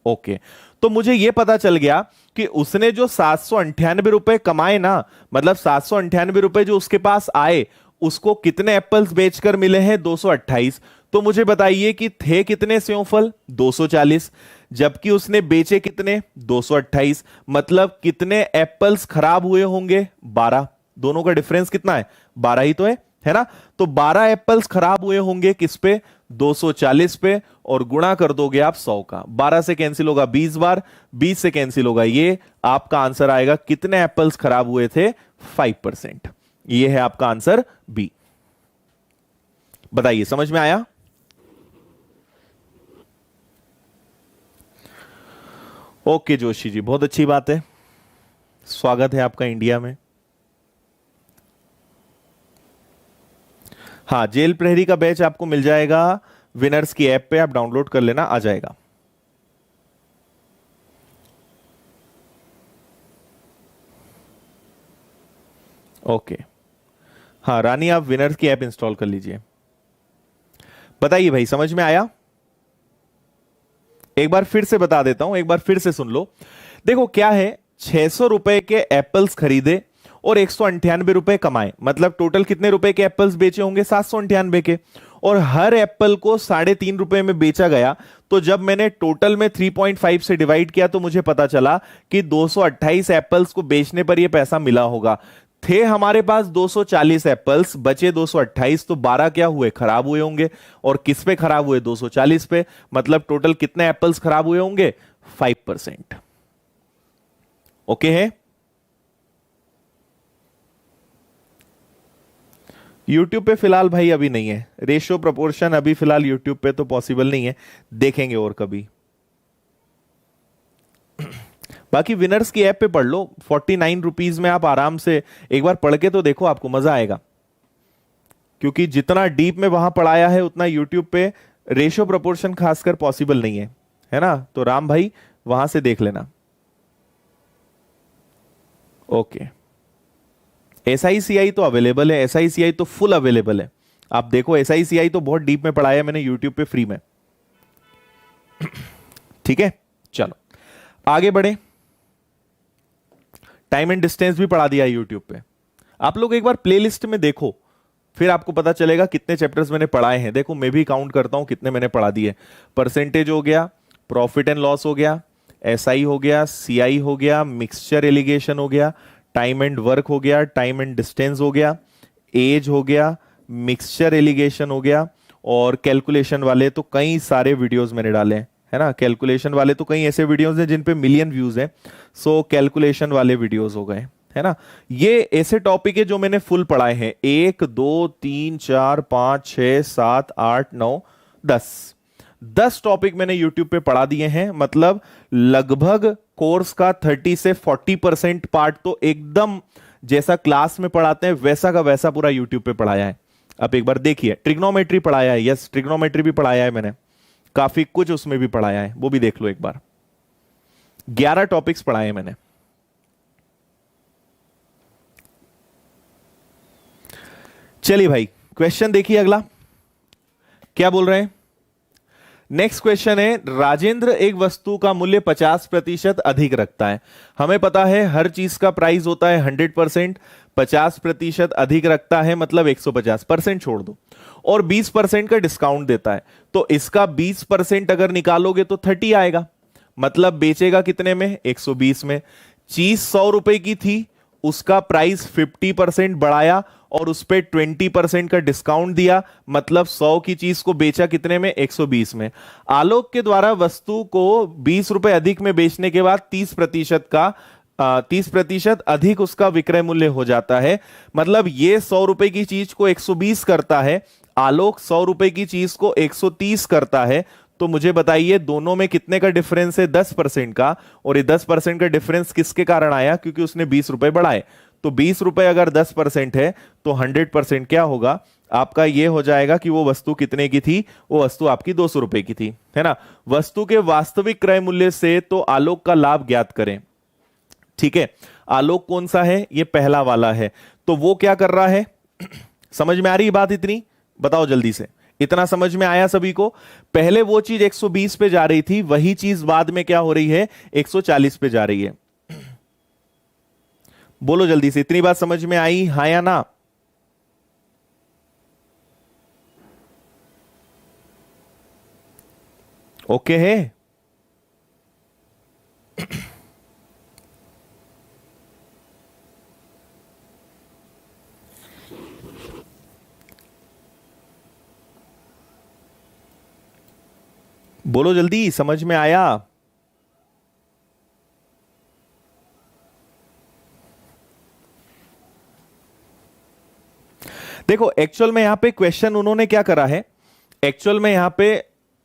ओके, तो मुझे यह पता चल गया कि उसने जो 798 रुपए कमाए ना, मतलब 798 रुपए जो उसके पास आए, उसको कितने एप्पल्स बेचकर मिले हैं, 228। तो मुझे बताइए कि थे कितने सेवफल, 240, जबकि उसने बेचे कितने, 228। मतलब कितने एप्पल्स खराब हुए होंगे, 12। दोनों का डिफरेंस कितना है, 12 ही तो है ना। तो 12 एप्पल्स खराब हुए होंगे किस पे, 240 पे, और गुणा कर दोगे आप 100 का। 12 से कैंसिल होगा 20 बार, 20 से कैंसिल होगा ये, आपका आंसर आएगा कितने एप्पल्स खराब हुए थे, 5%। ये है आपका आंसर बी। बताइए समझ में आया। ओके जोशी जी, बहुत अच्छी बात है, स्वागत है आपका इंडिया में। हाँ, जेल प्रहरी का बैच आपको मिल जाएगा विनर्स की ऐप पे, आप डाउनलोड कर लेना, आ जाएगा। ओके हाँ रानी, आप विनर्स की ऐप इंस्टॉल कर लीजिए। बताइए भाई समझ में आया। एक बार फिर से बता देता हूं, एक बार फिर से सुन लो। देखो क्या है, 600 रुपए के एप्पल्स खरीदे और 198 रुपए कमाए, मतलब टोटल कितने रुपए के एप्पल्स बेचे होंगे, 798 के, और हर एप्पल को 3.5 रुपए में बेचा गया। तो जब मैंने टोटल में 3.5 से डिवाइड किया तो मुझे पता चला कि 228 एप्पल्स को बेचने पर यह पैसा मिला होगा। थे हमारे पास 240 एप्पल्स, बचे 228, तो 12 क्या हुए, खराब हुए होंगे। और किस पे खराब हुए, 240 पे। मतलब टोटल कितने एप्पल्स खराब हुए होंगे, 5%। ओके है। यूट्यूब पे फिलहाल भाई अभी नहीं है रेशियो प्रोपोर्शन, अभी फिलहाल यूट्यूब पे तो पॉसिबल नहीं है, देखेंगे और कभी। बाकी विनर्स की ऐप पे पढ़ लो, 49 रुपीज में आप आराम से एक बार पढ़ के तो देखो, आपको मजा आएगा। क्योंकि जितना डीप में वहां पढ़ाया है उतना यूट्यूब पे रेशियो प्रोपोर्शन खासकर पॉसिबल नहीं है ना? तो राम भाई वहां से देख लेना। ओके, SICI तो अवेलेबल है, SICI तो फुल अवेलेबल है। आप देखो SICI तो बहुत डीप में पढ़ाया मैंने यूट्यूब पे फ्री में। ठीक है, चलो आगे बढ़े। टाइम एंड डिस्टेंस भी पढ़ा दिया है यूट्यूब पे। आप लोग एक बार प्लेलिस्ट में देखो, फिर आपको पता चलेगा कितने चैप्टर्स मैंने पढ़ाए हैं। देखो मैं भी काउंट करता हूं कितने मैंने पढ़ा दिए। परसेंटेज हो गया, प्रॉफिट एंड लॉस हो गया, SI हो गया, CI हो गया, मिक्सचर एलिगेशन हो गया, टाइम एंड वर्क हो गया, टाइम एंड डिस्टेंस हो गया, एज हो गया, मिक्सचर एलिगेशन हो गया, और कैलकुलेशन वाले तो कई सारे वीडियोस मैंने डाले हैं, है ना? कैलकुलेशन वाले तो कई ऐसे वीडियोस हैं जिन पे मिलियन व्यूज हैं, सो कैलकुलेशन वाले वीडियोस हो गए, है ना? ये ऐसे टॉपिक है जो मैंने फुल पढ़ाए हैं। 1 2 3 4 5 6 7 8 9 10 टॉपिक मैंने यूट्यूब पे पढ़ा दिए हैं। मतलब लगभग कोर्स का 30 से 40% पार्ट तो एकदम जैसा क्लास में पढ़ाते हैं वैसा का वैसा पूरा यूट्यूब पे पढ़ाया है। आप एक बार देखिए, ट्रिग्नोमेट्री पढ़ाया है, यस ट्रिग्नोमेट्री भी पढ़ाया है मैंने, काफी कुछ उसमें भी पढ़ाया है, वो भी देख लो एक बार। 11 टॉपिक्स पढ़ाए हैं मैंने। चलिए भाई क्वेश्चन देखिए अगला क्या बोल रहे हैं। नेक्स्ट क्वेश्चन है, राजेंद्र एक वस्तु का मूल्य 50% अधिक रखता है। हमें पता है हर चीज का प्राइस होता है 100%, 50% अधिक रखता है मतलब 150%, छोड़ दो, और 20% का डिस्काउंट देता है। तो इसका 20% अगर निकालोगे तो 30 आएगा, मतलब बेचेगा कितने में? 120 में। चीज 100 रुपए की थी, उसका प्राइस 50% बढ़ाया और उस पर 20% का डिस्काउंट दिया, मतलब 100 की चीज को बेचा कितने में? 120 में। आलोक के द्वारा वस्तु को 20 रुपए अधिक में बेचने के बाद 30% अधिक उसका विक्रय मूल्य हो जाता है। मतलब ये 100 रुपए की चीज को 120 करता है, आलोक 100 रुपए की चीज को 130 करता है। तो मुझे बताइए दोनों में कितने का डिफरेंस है? 10% का। और ये 10% का डिफरेंस किसके कारण आया? क्योंकि उसने 20 रुपए बढ़ाए। तो 20 रुपए अगर 10% है तो 100% क्या होगा आपका? ये हो जाएगा कि वो वस्तु कितने की थी? वो वस्तु आपकी 200 रुपए की थी, है ना? वस्तु के वास्तविक क्रय मूल्य से तो आलोक का लाभ ज्ञात करें। ठीक है, आलोक कौन सा है? ये पहला वाला है। तो वो क्या कर रहा है? समझ में आ रही बात इतनी? बताओ जल्दी से, इतना समझ में आया सभी को? पहले वो चीज 120 पे जा रही थी, वही चीज बाद में क्या हो रही है? 140 पे जा रही है। बोलो जल्दी से, इतनी बात समझ में आई, हाँ या ना? ओके है? बोलो जल्दी, समझ में आया? देखो एक्चुअल में यहां पे क्वेश्चन उन्होंने क्या करा है, एक्चुअल में यहां पे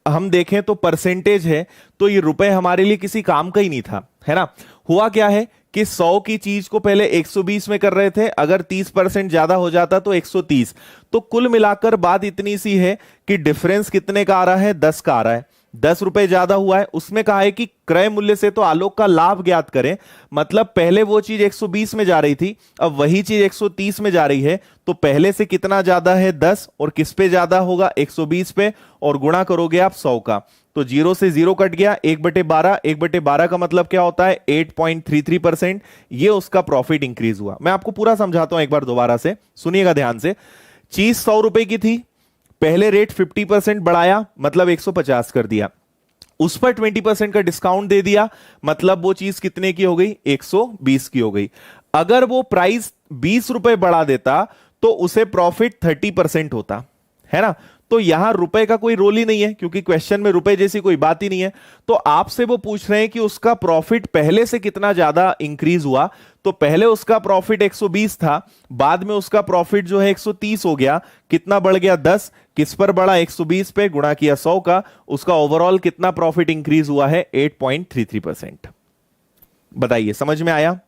हम देखें तो परसेंटेज है, तो ये रुपए हमारे लिए किसी काम का ही नहीं था, है ना? हुआ क्या है कि 100 की चीज को पहले 120 में कर रहे थे, अगर 30% ज्यादा हो जाता तो 130। तो कुल मिलाकर बात इतनी सी है कि डिफरेंस कितने का आ रहा है? 10 का आ रहा है। 10 रुपए ज्यादा हुआ है। उसमें कहा है कि क्रय मूल्य से तो आलोक का लाभ ज्ञात करें। मतलब पहले वो चीज 120 में जा रही थी, अब वही चीज 130 में जा रही है। तो पहले से कितना ज्यादा है? 10, और किस पे ज्यादा होगा? 120 पे, और गुणा करोगे आप 100 का, तो 0 से 0 कट गया, 1/12। 1/12 का मतलब क्या होता है? 8.33%। ये उसका प्रॉफिट इंक्रीज हुआ। मैं आपको पूरा समझाता हूं एक बार दोबारा से, सुनिएगा ध्यान से। चीज 100 रुपए की थी, पहले रेट 50% बढ़ाया, मतलब 150 कर दिया, उस पर 20% का डिस्काउंट दे दिया, मतलब वो चीज कितने की हो गई? 120 की हो गई। अगर वो प्राइस 20 रुपए बढ़ा देता तो उसे प्रॉफिट 30% होता, है ना? तो यहां रुपए का कोई रोल ही नहीं है, क्योंकि क्वेश्चन में रुपए जैसी कोई बात ही नहीं है। तो आपसे वो पूछ रहे हैं कि उसका प्रॉफिट पहले से कितना ज्यादा इंक्रीज हुआ। तो पहले उसका प्रॉफिट 120 था, बाद में उसका प्रॉफिट जो है 130 हो गया। कितना बढ़ गया? 10। किस पर बढ़ा? 120 पे, गुणा किया 100 का। उसका ओवरऑल कितना प्रॉफिट इंक्रीज हुआ है? 8.33%। बताइए, समझ में आया?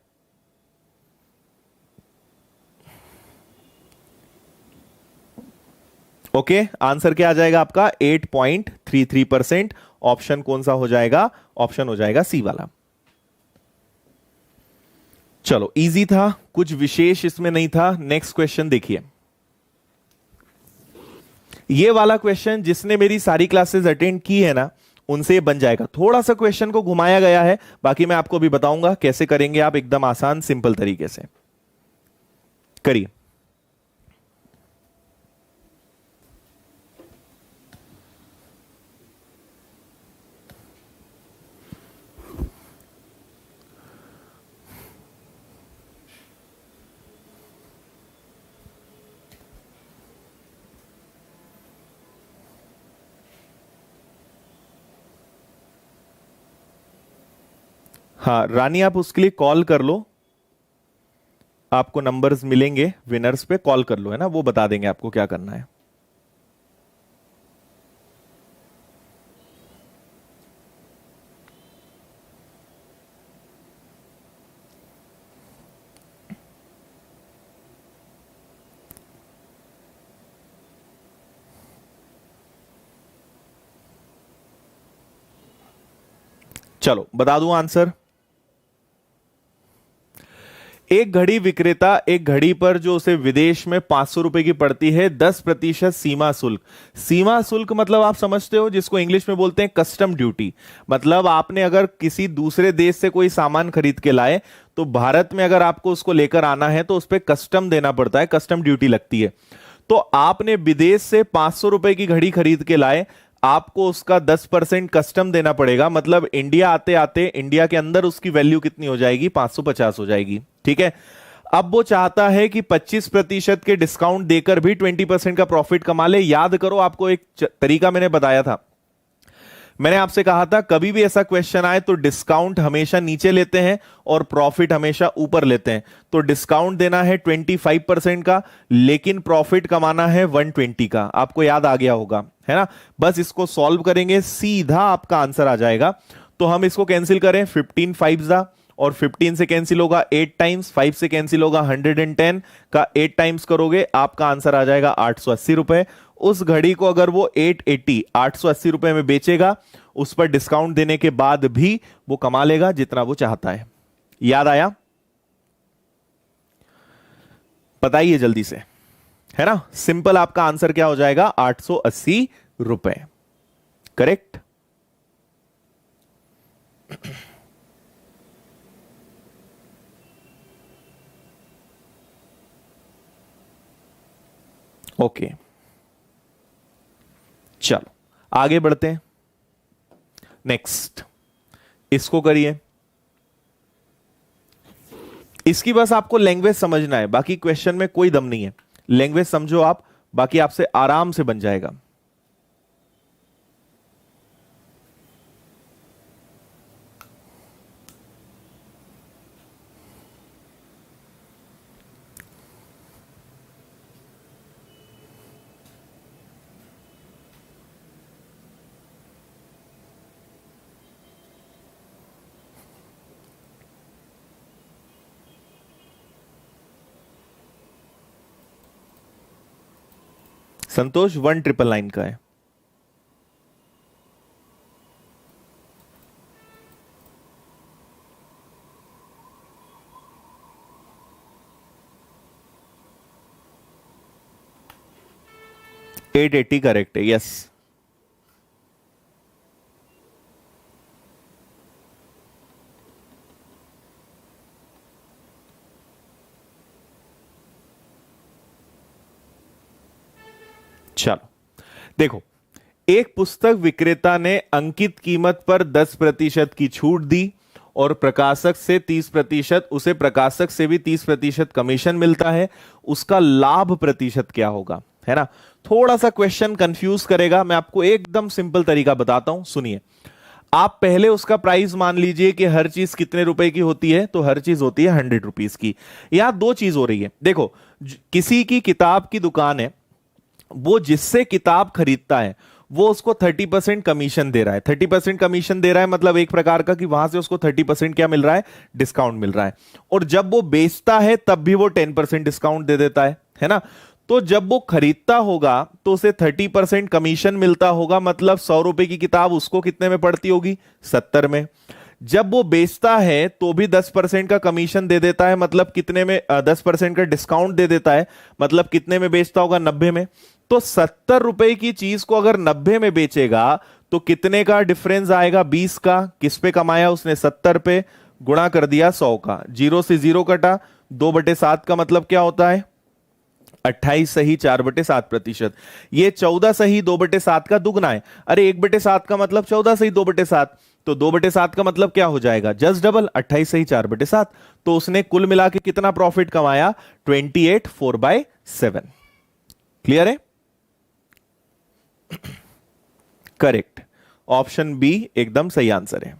ओके, आंसर क्या आ जाएगा आपका 8.33%। ऑप्शन कौन सा हो जाएगा? ऑप्शन हो जाएगा सी वाला। चलो, इजी था, कुछ विशेष इसमें नहीं था। नेक्स्ट क्वेश्चन देखिए। ये वाला क्वेश्चन जिसने मेरी सारी क्लासेस अटेंड की है ना, उनसे ये बन जाएगा। थोड़ा सा क्वेश्चन को घुमाया गया है, बाकी मैं आपको भी बताऊंगा कैसे करेंगे आप, एकदम आसान सिंपल तरीके से करिए। हाँ रानी, आप उसके लिए कॉल कर लो, आपको नंबर्स मिलेंगे विनर्स पे, कॉल कर लो, है ना, वो बता देंगे आपको क्या करना है। चलो बता दूं आंसर। एक घड़ी विक्रेता एक घड़ी पर जो उसे विदेश में 500 रुपए की पड़ती है 10% सीमा शुल्क। सीमा शुल्क मतलब आप समझते हो, जिसको इंग्लिश में बोलते हैं कस्टम ड्यूटी। मतलब आपने अगर किसी दूसरे देश से कोई सामान खरीद के लाए, तो भारत में अगर आपको उसको लेकर आना है तो उस पर कस्टम देना पड़ता है, कस्टम ड्यूटी लगती है। तो आपने विदेश से 500 रुपए की घड़ी खरीद के लाए, आपको उसका 10% कस्टम देना पड़ेगा। मतलब इंडिया आते आते इंडिया के अंदर उसकी वैल्यू कितनी हो जाएगी? 550 हो जाएगी। ठीक है, अब वो चाहता है कि 25% के डिस्काउंट देकर भी 20% का प्रॉफिट कमा ले। याद करो, आपको एक तरीका मैंने बताया था, मैंने आपसे कहा था कभी भी ऐसा क्वेश्चन आए तो डिस्काउंट हमेशा नीचे लेते हैं और प्रॉफिट हमेशा ऊपर लेते हैं। तो डिस्काउंट देना है 25% का, लेकिन प्रॉफिट कमाना है 120 का। आपको याद आ गया होगा, है ना। बस इसको सॉल्व करेंगे, सीधा आपका आंसर आ जाएगा। तो हम इसको कैंसिल करें, 15 5 जा, और 15 से कैंसिल होगा 8 टाइम्स, 5 से कैंसिल होगा 110 का 8 टाइम्स करोगे, आपका आंसर आ जाएगा 880 रुपए। उस घड़ी को अगर वो 880 रुपए में बेचेगा, उस पर डिस्काउंट देने के बाद भी वो कमा लेगा जितना वो चाहता है। याद आया? बताइए जल्दी से, है ना। सिंपल, आपका आंसर क्या हो जाएगा? 880 रुपए। करेक्ट। ओके, चलो आगे बढ़ते हैं। नेक्स्ट, इसको करिए। इसकी बस आपको लैंग्वेज समझना है, बाकी क्वेश्चन में कोई दम नहीं है। लैंग्वेज समझो आप, बाकी आपसे आराम से बन जाएगा। संतोष 1999 का है। $880 करेक्ट है, यस। चलो देखो, एक पुस्तक विक्रेता ने अंकित कीमत पर 10% की छूट दी और प्रकाशक से 30%, उसे प्रकाशक से भी 30% कमीशन मिलता है। उसका लाभ प्रतिशत क्या होगा? है ना। थोड़ा सा क्वेश्चन कंफ्यूज करेगा, मैं आपको एकदम सिंपल तरीका बताता हूं, सुनिए। आप पहले उसका प्राइस मान लीजिए कि हर चीज कितने रुपए की होती है, तो हर चीज होती है 100 रुपीज की। यहां दो चीज हो रही है, देखो, किसी की किताब की दुकान है, वो जिससे किताब खरीदता है वो उसको 30% कमीशन दे रहा है। 30% कमीशन दे रहा है मतलब एक प्रकार का कि वहां से उसको 30% क्या मिल रहा है? डिस्काउंट मिल रहा है। और जब वो बेचता है तब भी वो 10% डिस्काउंट दे देता है ना। तो जब वो खरीदता होगा तो उसे 30% कमीशन मिलता होगा, मतलब 100 रुपए की किताब उसको कितने में पड़ती होगी, 70 में। जब वो बेचता है तो भी 10% का कमीशन दे देता है, मतलब कितने में, 10% का डिस्काउंट दे देता है, मतलब कितने में बेचता होगा, 90 में। तो 70 रुपए की चीज को अगर 90 में बेचेगा तो कितने का डिफरेंस आएगा, 20 का। किस पे कमाया उसने, 70 पे, गुणा कर दिया 100 का, जीरो से जीरो कटा, 2/7 का मतलब क्या होता है, 28 सही 4/7%। ये 14 सही 2/7 का दुगना है। अरे 1/7 का मतलब 14 सही 2/7, तो 2/7 का मतलब क्या हो जाएगा, जस्ट डबल, 28 सही 4/7। तो उसने कुल मिला के कितना प्रॉफिट कमाया, 28 4/7। क्लियर है? करेक्ट, ऑप्शन बी एकदम सही आंसर है।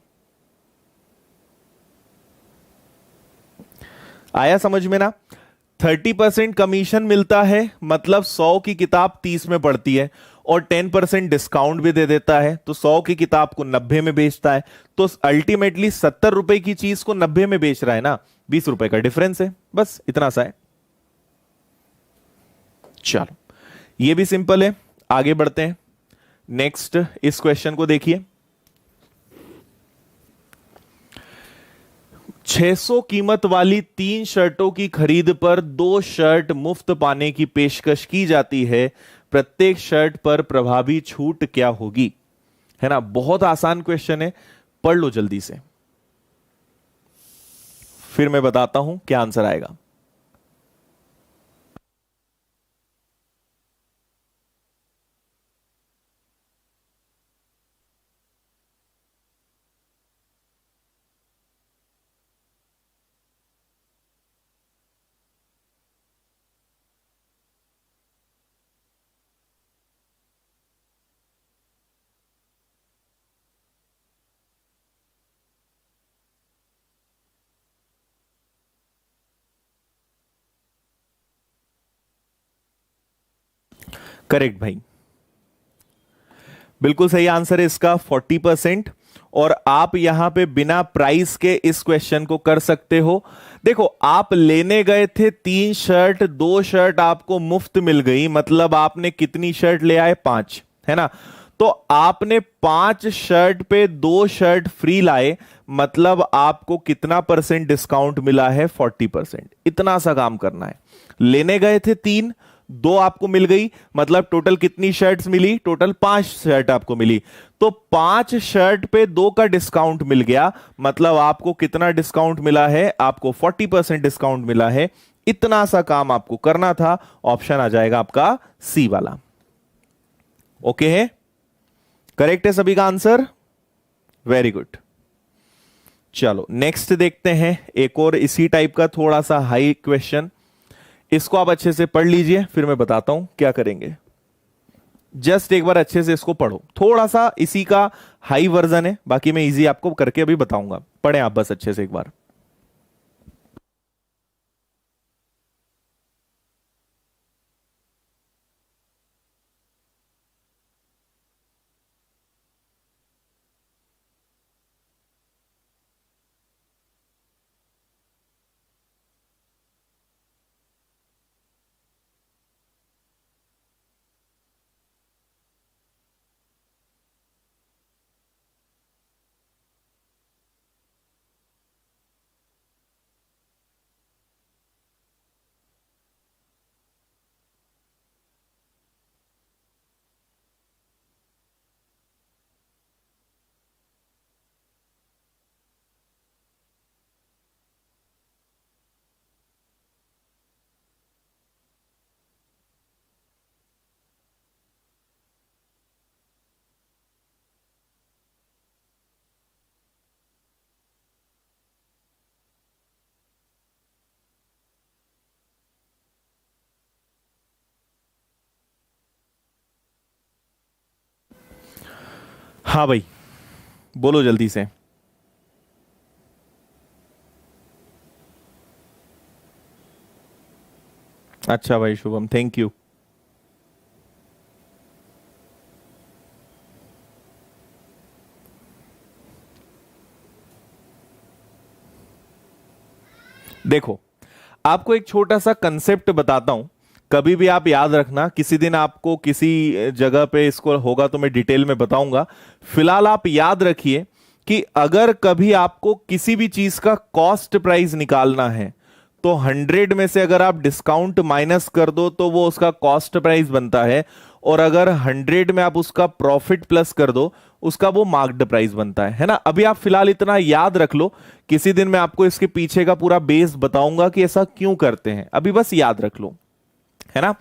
आया समझ में ना? 30% कमीशन मिलता है, मतलब 100 की किताब 30 में पड़ती है, और 10% डिस्काउंट भी दे देता है, तो 100 की किताब को 90 में बेचता है। तो अल्टीमेटली 70 रुपए की चीज को 90 में बेच रहा है ना, 20 रुपए का डिफरेंस है, बस इतना सा है। चलो, ये भी सिंपल है, आगे बढ़ते हैं। नेक्स्ट इस क्वेश्चन को देखिए। 600 कीमत वाली 3 शर्टों की खरीद पर 2 शर्ट मुफ्त पाने की पेशकश की जाती है, प्रत्येक शर्ट पर प्रभावी छूट क्या होगी? है ना, बहुत आसान क्वेश्चन है, पढ़ लो जल्दी से, फिर मैं बताता हूं क्या आंसर आएगा। करेक्ट भाई, बिल्कुल सही आंसर है इसका, 40%। और आप यहां पे बिना प्राइस के इस क्वेश्चन को कर सकते हो। देखो, आप लेने गए थे 3 शर्ट, 2 शर्ट आपको मुफ्त मिल गई, मतलब आपने कितनी शर्ट ले आए, 5, है ना। तो आपने 5 शर्ट पे 2 शर्ट फ्री लाए, मतलब आपको कितना परसेंट डिस्काउंट मिला है, 40%। इतना सा काम करना है। लेने गए थे 3, 2 आपको मिल गई, मतलब टोटल कितनी शर्ट्स मिली, टोटल 5 शर्ट आपको मिली। तो 5 शर्ट पे 2 का डिस्काउंट मिल गया, मतलब आपको कितना डिस्काउंट मिला है, आपको 40% डिस्काउंट मिला है। इतना सा काम आपको करना था। ऑप्शन आ जाएगा आपका सी वाला। ओके है, करेक्ट है सभी का आंसर, वेरी गुड। चलो नेक्स्ट देखते हैं, एक और इसी टाइप का थोड़ा सा हाई क्वेश्चन। इसको आप अच्छे से पढ़ लीजिए, फिर मैं बताता हूं क्या करेंगे। जस्ट एक बार अच्छे से इसको पढ़ो, थोड़ा सा इसी का हाई वर्जन है, बाकी मैं इजी आपको करके अभी बताऊंगा। पढ़ें आप बस अच्छे से एक बार। हाँ भाई, बोलो जल्दी से। अच्छा भाई शुभम, थैंक यू। देखो, आपको एक छोटा सा कंसेप्ट बताता हूं, कभी भी आप याद रखना, किसी दिन आपको किसी जगह पे इसको होगा तो मैं डिटेल में बताऊंगा। फिलहाल आप याद रखिए कि अगर कभी आपको किसी भी चीज का कॉस्ट प्राइस निकालना है तो 100 में से अगर आप डिस्काउंट माइनस कर दो तो वो उसका कॉस्ट प्राइस बनता है, और अगर 100 में आप उसका प्रॉफिट प्लस कर दो उसका वो मार्क्ड प्राइस बनता है ना। अभी आप फिलहाल इतना याद रख लो, किसी दिन मैं आपको इसके पीछे का पूरा बेस बताऊंगा कि ऐसा क्यों करते हैं, अभी बस याद रख लो, है ना।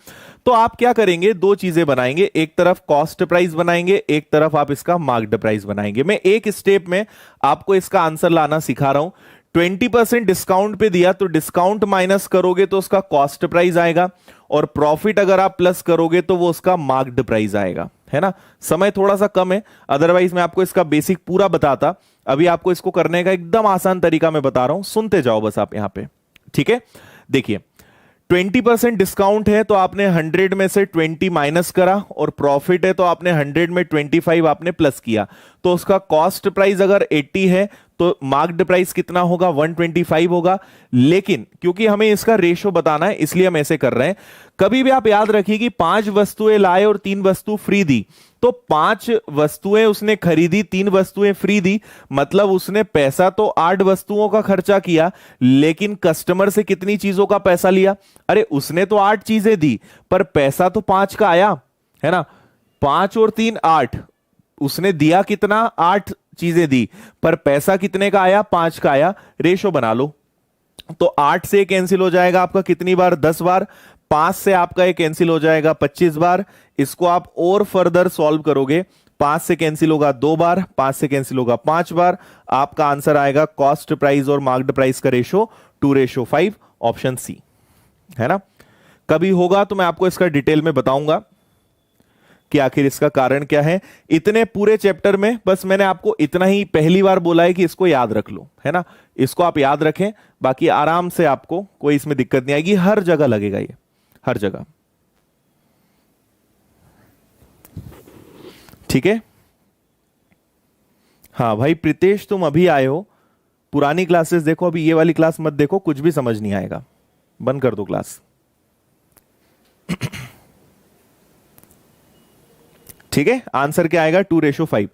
तो आप क्या करेंगे, दो चीजें बनाएंगे, एक तरफ कॉस्ट प्राइस बनाएंगे, एक तरफ आप इसका मार्क्ड प्राइस बनाएंगे। मैं एक स्टेप में आपको इसका आंसर लाना सिखा रहा हूं। 20% डिस्काउंट पे दिया तो डिस्काउंट माइनस करोगे तो उसका कॉस्ट प्राइस आएगा, और प्रॉफिट अगर आप प्लस करोगे तो वो उसका मार्क्ड प्राइस आएगा, है ना। समय थोड़ा सा कम है, अदरवाइज मैं आपको इसका बेसिक पूरा बताता। अभी आपको इसको करने का एकदम आसान तरीका मैं बता रहा हूं, सुनते जाओ बस आप यहां पे, ठीक है। देखिए 20% डिस्काउंट है तो आपने 100 में से 20 माइनस करा, और प्रॉफिट है तो आपने 100 में 25 आपने प्लस किया, तो उसका कॉस्ट प्राइस अगर 80 है तो मार्क्ड प्राइस कितना होगा, 125 होगा। लेकिन क्योंकि हमें इसका रेशो बताना है इसलिए हम ऐसे कर रहे हैं। कभी भी आप याद रखिए कि 5 वस्तुएं लाए और 3 वस्तु फ्री दी, तो 5 वस्तुएं उसने खरीदी, 3 वस्तुएं फ्री दी, मतलब उसने पैसा तो 8 वस्तुओं का खर्चा किया, लेकिन कस्टमर से कितनी चीजों का पैसा लिया। अरे उसने तो 8 चीजें दी पर पैसा तो 5 का आया, है ना। 5 और 3 8, उसने दिया कितना, 8 चीजें दी, पर पैसा कितने का आया, 5 का आया। रेशो बना लो, तो 8 से कैंसिल हो जाएगा आपका कितनी बार, 10 बार। 5 से आपका ये कैंसिल हो जाएगा 25 बार। इसको आप और फर्दर सॉल्व करोगे, 5 से कैंसिल होगा 2 बार, 5 से कैंसिल होगा 5 बार। आपका आंसर आएगा कॉस्ट प्राइस और मार्क्ड प्राइस का रेशो 2:5, ऑप्शन सी, है ना। कभी होगा तो मैं आपको इसका डिटेल में बताऊंगा कि आखिर इसका कारण क्या है। इतने पूरे चैप्टर में बस मैंने आपको इतना ही पहली बार बोला है कि इसको याद रख लो, है ना। इसको आप याद रखें, बाकी आराम से आपको कोई इसमें दिक्कत नहीं आएगी, हर जगह लगेगा ये, हर जगह, ठीक है। हाँ भाई प्रीतेश तुम अभी आए हो, पुरानी क्लासेस देखो, अभी ये वाली क्लास मत देखो, कुछ भी समझ नहीं आएगा, बंद कर दो क्लास। ठीक है, आंसर क्या आएगा, 2:5।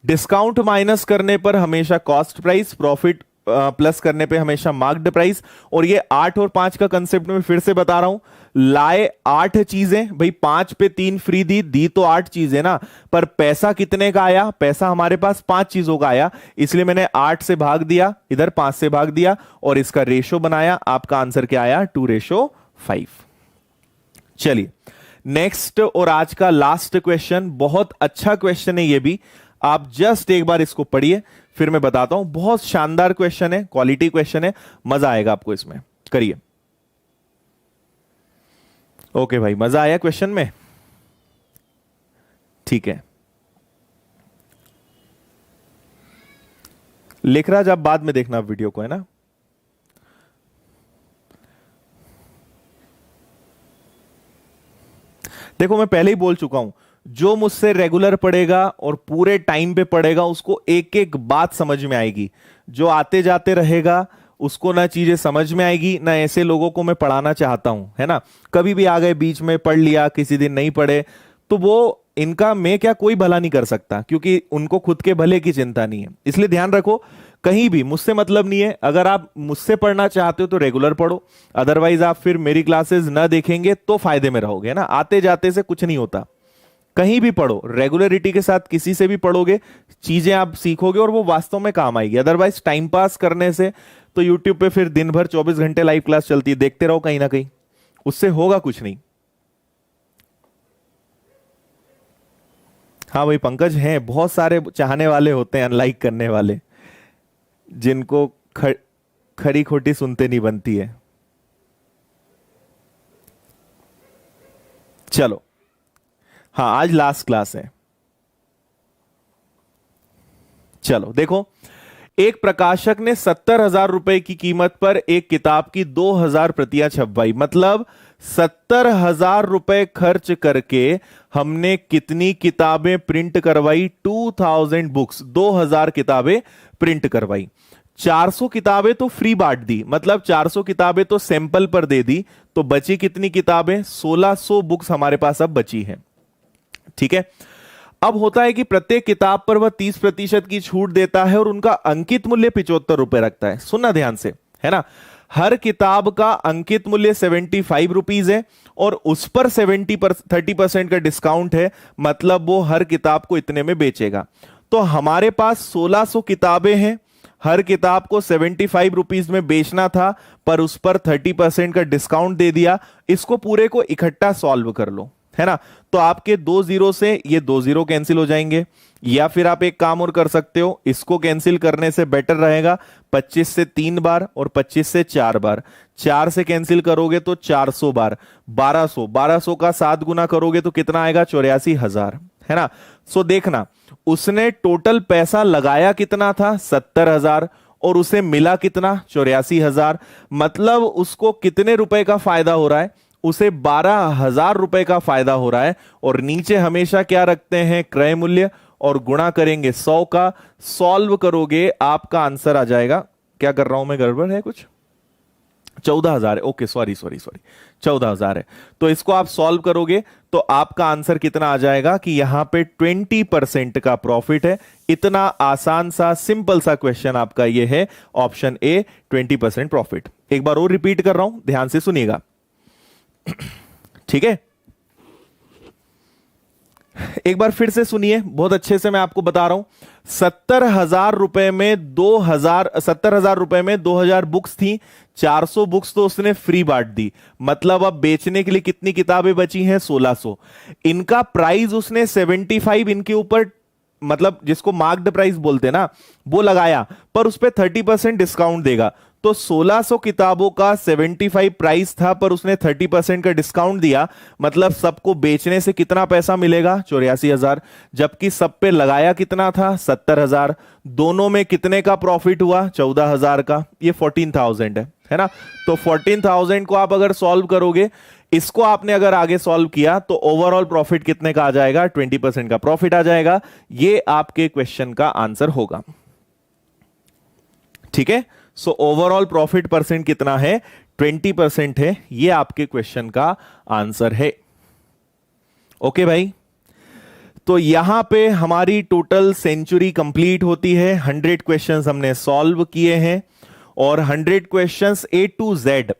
डिस्काउंट माइनस करने पर हमेशा कॉस्ट प्राइस, प्रॉफिट प्लस करने पे हमेशा मार्क्ड प्राइस। और ये 8 और 5 का कंसेप्ट में फिर से बता रहा हूं, लाए 8 चीजें, भाई 5 पे 3 फ्री दी तो 8 चीजें ना, पर पैसा कितने का आया, पैसा हमारे पास 5 चीजों का आया, इसलिए मैंने 8 से भाग दिया, इधर 5 से भाग दिया और इसका रेशो बनाया। आपका आंसर क्या आया, 2:5। चलिए नेक्स्ट और आज का लास्ट क्वेश्चन, बहुत अच्छा क्वेश्चन है ये भी, आप जस्ट एक बार इसको पढ़िए फिर मैं बताता हूं। बहुत शानदार क्वेश्चन है, क्वालिटी क्वेश्चन है, मजा आएगा आपको इसमें, करिए। ओके भाई, मजा आया क्वेश्चन में, ठीक है। लेखराज आप बाद में देखना वीडियो को, है ना। देखो मैं पहले ही बोल चुका हूं, जो मुझसे रेगुलर पढ़ेगा और पूरे टाइम पे पढ़ेगा उसको एक एक बात समझ में आएगी। जो आते जाते रहेगा उसको ना चीजें समझ में आएगी, ना ऐसे लोगों को मैं पढ़ाना चाहता हूं, है ना। कभी भी आ गए बीच में, पढ़ लिया, किसी दिन नहीं पढ़े, तो वो इनका मैं क्या कोई भला नहीं कर सकता, क्योंकि उनको खुद के भले की चिंता नहीं है। इसलिए ध्यान रखो, कहीं भी मुझसे मतलब नहीं है। अगर आप मुझसे पढ़ना चाहते हो तो रेगुलर पढ़ो, अदरवाइज आप फिर मेरी क्लासेस ना देखेंगे तो फायदे में रहोगे ना। आते जाते से कुछ नहीं होता, कहीं भी पढ़ो, रेगुलरिटी के साथ किसी से भी पढ़ोगे, चीजें आप सीखोगे और वो वास्तव में काम आएगी। अदरवाइज टाइम पास करने से तो यूट्यूब पे फिर दिन भर 24 घंटे लाइव क्लास चलती है, देखते रहो कहीं ना कहीं, उससे होगा कुछ नहीं। हाँ भाई पंकज, हैं बहुत सारे चाहने वाले होते हैं, अनलाइक करने वाले, जिनको खरी खोटी सुनते नहीं बनती है। चलो हाँ, आज लास्ट क्लास है। चलो देखो, एक प्रकाशक ने 70,000 रुपए की कीमत पर एक किताब की 2,000 प्रतियां छपवाई, मतलब 70,000 रुपए खर्च करके हमने कितनी किताबें प्रिंट करवाई, 2000 बुक्स, 2000 किताबें प्रिंट करवाई। 400 किताबें तो फ्री बांट दी, मतलब 400 किताबें तो सैंपल पर दे दी, तो बची कितनी किताबें? 1600 बुक्स हमारे पास अब बची है। ठीक है, अब होता है कि प्रत्येक किताब पर वह 30% की छूट देता है और उनका अंकित मूल्य 75 रुपए रखता है। सुनना ध्यान से, है ना, हर किताब का अंकित मूल्य 75 रुपीज है और उस पर 30% का डिस्काउंट है, मतलब वो हर किताब को इतने में बेचेगा। तो हमारे पास 1600 किताबें हैं, हर किताब को 75 रुपीज में बेचना था, पर उस पर 30% का डिस्काउंट दे दिया। इसको पूरे को इकट्ठा सॉल्व कर लो, है ना। तो आपके 2 जीरो से ये 2 जीरो कैंसिल हो जाएंगे, या फिर आप एक काम और कर सकते हो, इसको कैंसिल करने से बेटर रहेगा 25 से 3 बार और 25 से 4 बार। 4 से कैंसिल करोगे तो 400 बार, 1200 का 7 गुना करोगे तो कितना आएगा? 84,000, है ना। सो देखना, उसने टोटल पैसा लगाया कितना था? 70,000, और उसे मिला कितना? 84,000। मतलब उसको कितने रुपए का फायदा हो रहा है? उसे 12,000 रुपए का फायदा हो रहा है। और नीचे हमेशा क्या रखते हैं? क्रय मूल्य, और गुणा करेंगे 100 का। सॉल्व करोगे आपका आंसर आ जाएगा, क्या कर रहा हूं मैं, गड़बड़ है कुछ? 14,000 है, ओके, सॉरी 14,000 है। तो इसको आप सॉल्व करोगे तो आपका आंसर कितना आ जाएगा कि यहां पे 20% का प्रॉफिट है। इतना आसान सा सिंपल सा क्वेश्चन आपका ये है, ऑप्शन ए, 20% प्रॉफिट। एक बार और रिपीट कर रहा हूं, ध्यान से सुनिएगा। ठीक है, एक बार फिर से सुनिए, बहुत अच्छे से मैं आपको बता रहा हूं। 70,000 रुपए में 2000 बुक्स थी, 400 बुक्स तो उसने फ्री बांट दी, मतलब अब बेचने के लिए कितनी किताबें बची हैं? 1600। इनका प्राइस उसने 75 इनके ऊपर, मतलब जिसको मार्क्ड प्राइस बोलते हैं ना, वो लगाया, पर उस पर 30% डिस्काउंट देगा। तो 1600 किताबों का 75 प्राइस था, पर उसने 30% का डिस्काउंट दिया, मतलब सबको बेचने से कितना पैसा मिलेगा? 84,000। जबकि सब पे लगाया कितना था? 70,000। दोनों में कितने का प्रॉफिट हुआ? 14,000 का। ये 14,000 है ना। तो 14,000 को आप अगर सॉल्व करोगे, इसको आपने अगर आगे सॉल्व किया, तो ओवरऑल प्रॉफिट कितने का आ जाएगा? 20% का प्रॉफिट आ जाएगा। ये आपके क्वेश्चन का आंसर होगा। ठीक है, सो ओवरऑल प्रॉफिट परसेंट कितना है? 20% है। ये आपके क्वेश्चन का आंसर है। ओके भाई, तो यहां पे हमारी टोटल सेंचुरी कंप्लीट होती है। 100 क्वेश्चंस हमने सॉल्व किए हैं, और 100 क्वेश्चंस A to Z,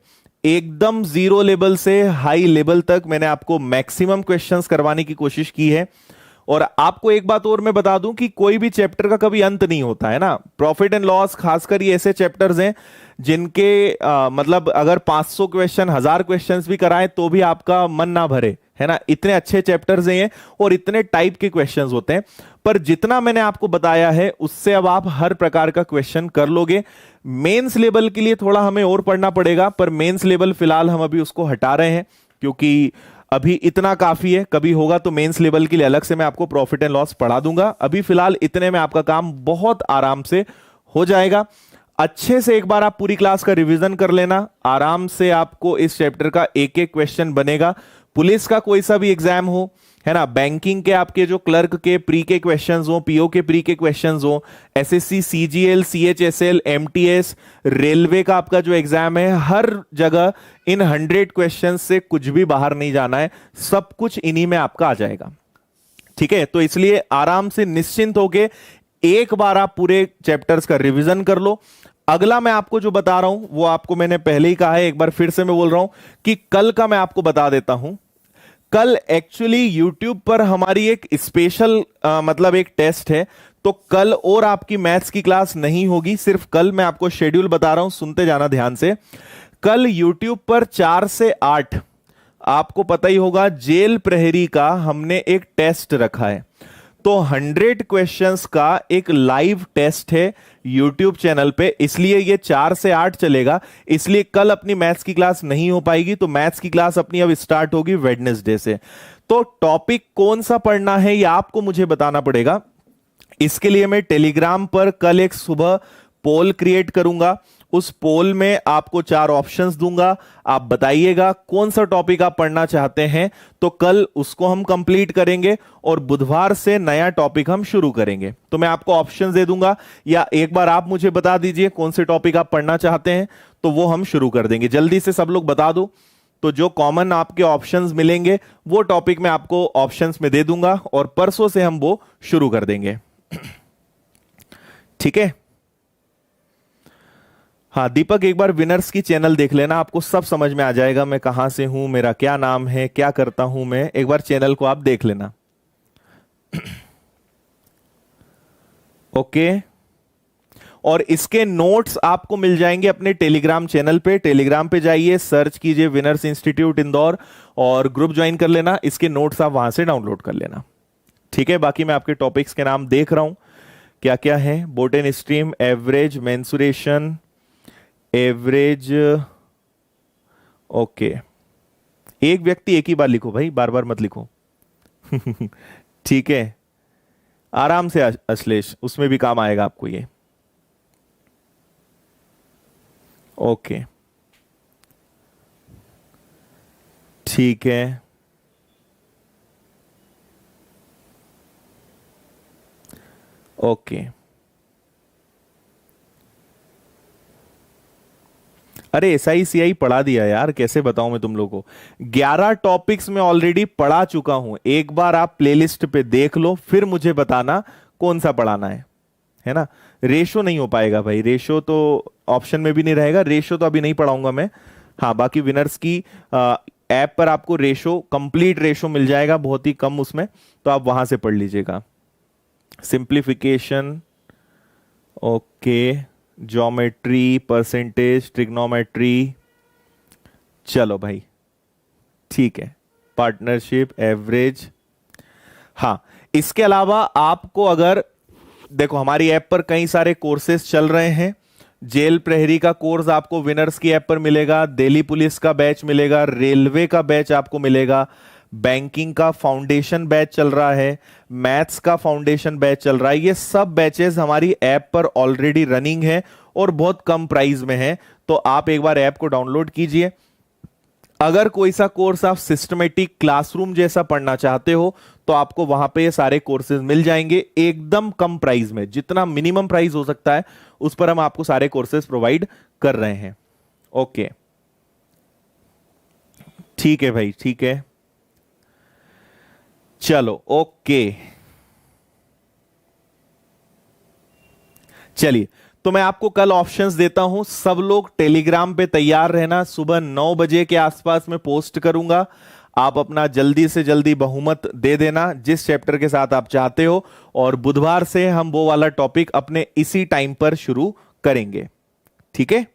एकदम जीरो लेवल से हाई लेवल तक मैंने आपको मैक्सिमम क्वेश्चंस करवाने की कोशिश की है। और आपको एक बात और मैं बता दूं कि कोई भी चैप्टर का कभी अंत नहीं होता है ना। प्रॉफिट एंड लॉस खासकर ये ऐसे चैप्टर्स हैं जिनके मतलब अगर 500 क्वेश्चन, 1000 क्वेश्चंस भी कराएं तो भी आपका मन ना भरे, है ना। इतने अच्छे चैप्टर्स हैं ये, और इतने टाइप के क्वेश्चंस होते हैं। पर जितना मैंने आपको बताया है उससे अब आप हर प्रकार का क्वेश्चन कर लोगे। मेंस लेवल के लिए थोड़ा हमें और पढ़ना पड़ेगा, पर मेंस लेवल फिलहाल हम अभी उसको हटा रहे हैं, क्योंकि अभी इतना काफी है। कभी होगा तो मेंस लेवल के लिए अलग से मैं आपको प्रॉफिट एंड लॉस पढ़ा दूंगा। अभी फिलहाल इतने में आपका काम बहुत आराम से हो जाएगा। अच्छे से एक बार आप पूरी क्लास का रिवीजन कर लेना, आराम से आपको इस चैप्टर का एक एक क्वेश्चन बनेगा। पुलिस का कोई सा भी एग्जाम हो, है ना, बैंकिंग के आपके जो क्लर्क के प्री के क्वेश्चंस हो, पीओ के प्री के क्वेश्चंस हो, SSC, CGL, CHSL, MTS, railway का आपका जो एग्जाम है, हर जगह इन 100 क्वेश्चंस से कुछ भी बाहर नहीं जाना है, सब कुछ इन्हीं में आपका आ जाएगा। ठीक है, तो इसलिए आराम से निश्चिंत होके एक बार आप पूरे चैप्टर्स का रिवीजन कर लो। अगला मैं आपको जो बता रहा हूं वो आपको मैंने पहले ही कहा है, एक बार फिर से मैं बोल रहा हूं कि कल का मैं आपको बता देता हूं। कल एक्चुअली YouTube पर हमारी एक स्पेशल मतलब एक टेस्ट है, तो कल और आपकी मैथ्स की क्लास नहीं होगी। सिर्फ कल मैं आपको शेड्यूल बता रहा हूं, सुनते जाना ध्यान से। कल YouTube पर 4 से 8, आपको पता ही होगा, जेल प्रहरी का हमने एक टेस्ट रखा है। तो 100 क्वेश्चंस का एक लाइव टेस्ट है YouTube चैनल पे, इसलिए ये 4 से 8 चलेगा। इसलिए कल अपनी मैथ्स की क्लास नहीं हो पाएगी, तो मैथ्स की क्लास अपनी अब स्टार्ट होगी वेडनेसडे से। तो टॉपिक कौन सा पढ़ना है ये आपको मुझे बताना पड़ेगा। इसके लिए मैं टेलीग्राम पर कल एक सुबह पोल क्रिएट करूंगा, उस पोल में आपको 4 ऑप्शंस दूंगा, आप बताइएगा कौन सा टॉपिक आप पढ़ना चाहते हैं, तो कल उसको हम कंप्लीट करेंगे और बुधवार से नया टॉपिक हम शुरू करेंगे। तो मैं आपको ऑप्शंस दे दूंगा, या एक बार आप मुझे बता दीजिए कौन से टॉपिक आप पढ़ना चाहते हैं, तो वो हम शुरू कर देंगे। जल्दी से सब लोग बता दो। तो जो कॉमन आपके ऑप्शंस मिलेंगे वो टॉपिक मैं आपको ऑप्शंस में दे दूंगा और परसों से हम वो शुरू कर देंगे। ठीक है। हाँ दीपक, एक बार विनर्स की चैनल देख लेना, आपको सब समझ में आ जाएगा, मैं कहां से हूं, मेरा क्या नाम है, क्या करता हूं मैं। एक बार चैनल को आप देख लेना। ओके। और इसके नोट्स आपको मिल जाएंगे अपने टेलीग्राम चैनल पे। टेलीग्राम पे जाइए, सर्च कीजिए विनर्स इंस्टीट्यूट इंदौर और ग्रुप ज्वाइन कर लेना। इसके नोट्स आप वहां से डाउनलोड कर लेना। ठीक है। बाकी मैं आपके टॉपिक्स के नाम देख रहा हूं क्या क्या है। Boat and stream, average, mensuration, average. Okay, एक व्यक्ति एक ही बार लिखो भाई, बार बार मत लिखो। ठीक है, आराम से अश्लेष, उसमें भी काम आएगा आपको ये। ओके ठीक है। ओके, अरे SICI पढ़ा दिया यार, कैसे बताऊं मैं तुम लोगों को। 11 टॉपिक्स में ऑलरेडी पढ़ा चुका हूं। एक बार आप प्लेलिस्ट पे देख लो, फिर मुझे बताना कौन सा पढ़ाना है ना। रेशो नहीं हो पाएगा भाई, रेशो तो ऑप्शन में भी नहीं रहेगा, रेशो तो अभी नहीं पढ़ाऊंगा मैं। हाँ, बाकी विनर्स की ऐप पर आपको रेशो, कंप्लीट रेशो मिल जाएगा, बहुत ही कम उसमें, तो आप वहां से पढ़ लीजिएगा। Simplification, okay, geometry, percentage, trigonometry, चलो भाई ठीक है, पार्टनरशिप, एवरेज। हाँ, इसके अलावा आपको अगर देखो, हमारी ऐप पर कई सारे कोर्सेज चल रहे हैं। जेल प्रहरी का कोर्स आपको विनर्स की ऐप पर मिलेगा, दिल्ली पुलिस का बैच मिलेगा, रेलवे का बैच आपको मिलेगा, बैंकिंग का फाउंडेशन बैच चल रहा है, मैथ्स का फाउंडेशन बैच चल रहा है। ये सब बैचेस हमारी ऐप पर ऑलरेडी रनिंग है और बहुत कम प्राइस में है। तो आप एक बार ऐप को डाउनलोड कीजिए। अगर कोई सा कोर्स आप सिस्टमेटिक क्लासरूम जैसा पढ़ना चाहते हो तो आपको वहां पे ये सारे कोर्सेज मिल जाएंगे एकदम कम प्राइस में। जितना मिनिमम प्राइस हो सकता है उस पर हम आपको सारे कोर्सेज प्रोवाइड कर रहे हैं। ओके ठीक है भाई, ठीक है, चलो ओके। चलिए, तो मैं आपको कल ऑप्शंस देता हूं। सब लोग टेलीग्राम पे तैयार रहना, सुबह 9 बजे के आसपास में पोस्ट करूंगा। आप अपना जल्दी से जल्दी बहुमत दे देना जिस चैप्टर के साथ आप चाहते हो, और बुधवार से हम वो वाला टॉपिक अपने इसी टाइम पर शुरू करेंगे। ठीक है,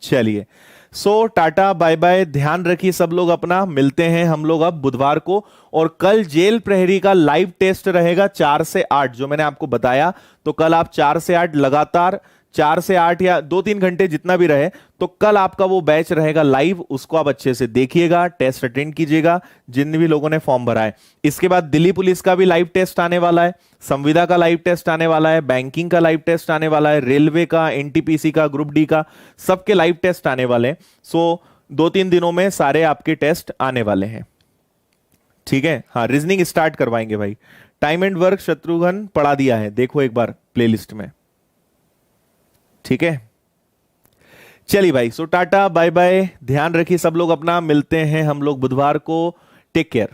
चलिए, सो टाटा बाय बाय, ध्यान रखिए सब लोग अपना। मिलते हैं हम लोग अब बुधवार को। और कल जेल प्रहरी का लाइव टेस्ट रहेगा 4 से 8, जो मैंने आपको बताया। तो कल आप 4 से 8 लगातार, 4 से 8 या 2-3 घंटे जितना भी रहे, तो कल आपका वो बैच रहेगा लाइव। उसको आप अच्छे से देखिएगा, टेस्ट अटेंड कीजिएगा जिन भी लोगों ने फॉर्म भरा है। इसके बाद दिल्ली पुलिस का भी लाइव टेस्ट आने वाला है, संविदा का लाइव टेस्ट आने वाला है, बैंकिंग का लाइव टेस्ट आने वाला है, रेलवे का, NTPC का, ग्रुप डी का, सबके लाइव टेस्ट आने वाले हैं। सो 2-3 दिनों में सारे आपके टेस्ट आने वाले हैं। ठीक है, हाँ, रीजनिंग स्टार्ट करवाएंगे भाई। टाइम एंड वर्क शत्रुघ्न पढ़ा दिया है, देखो एक बार प्लेलिस्ट में। ठीक है, चलिए भाई, सो टाटा बाय बाय, ध्यान रखिए सब लोग अपना। मिलते हैं हम लोग बुधवार को। Take care.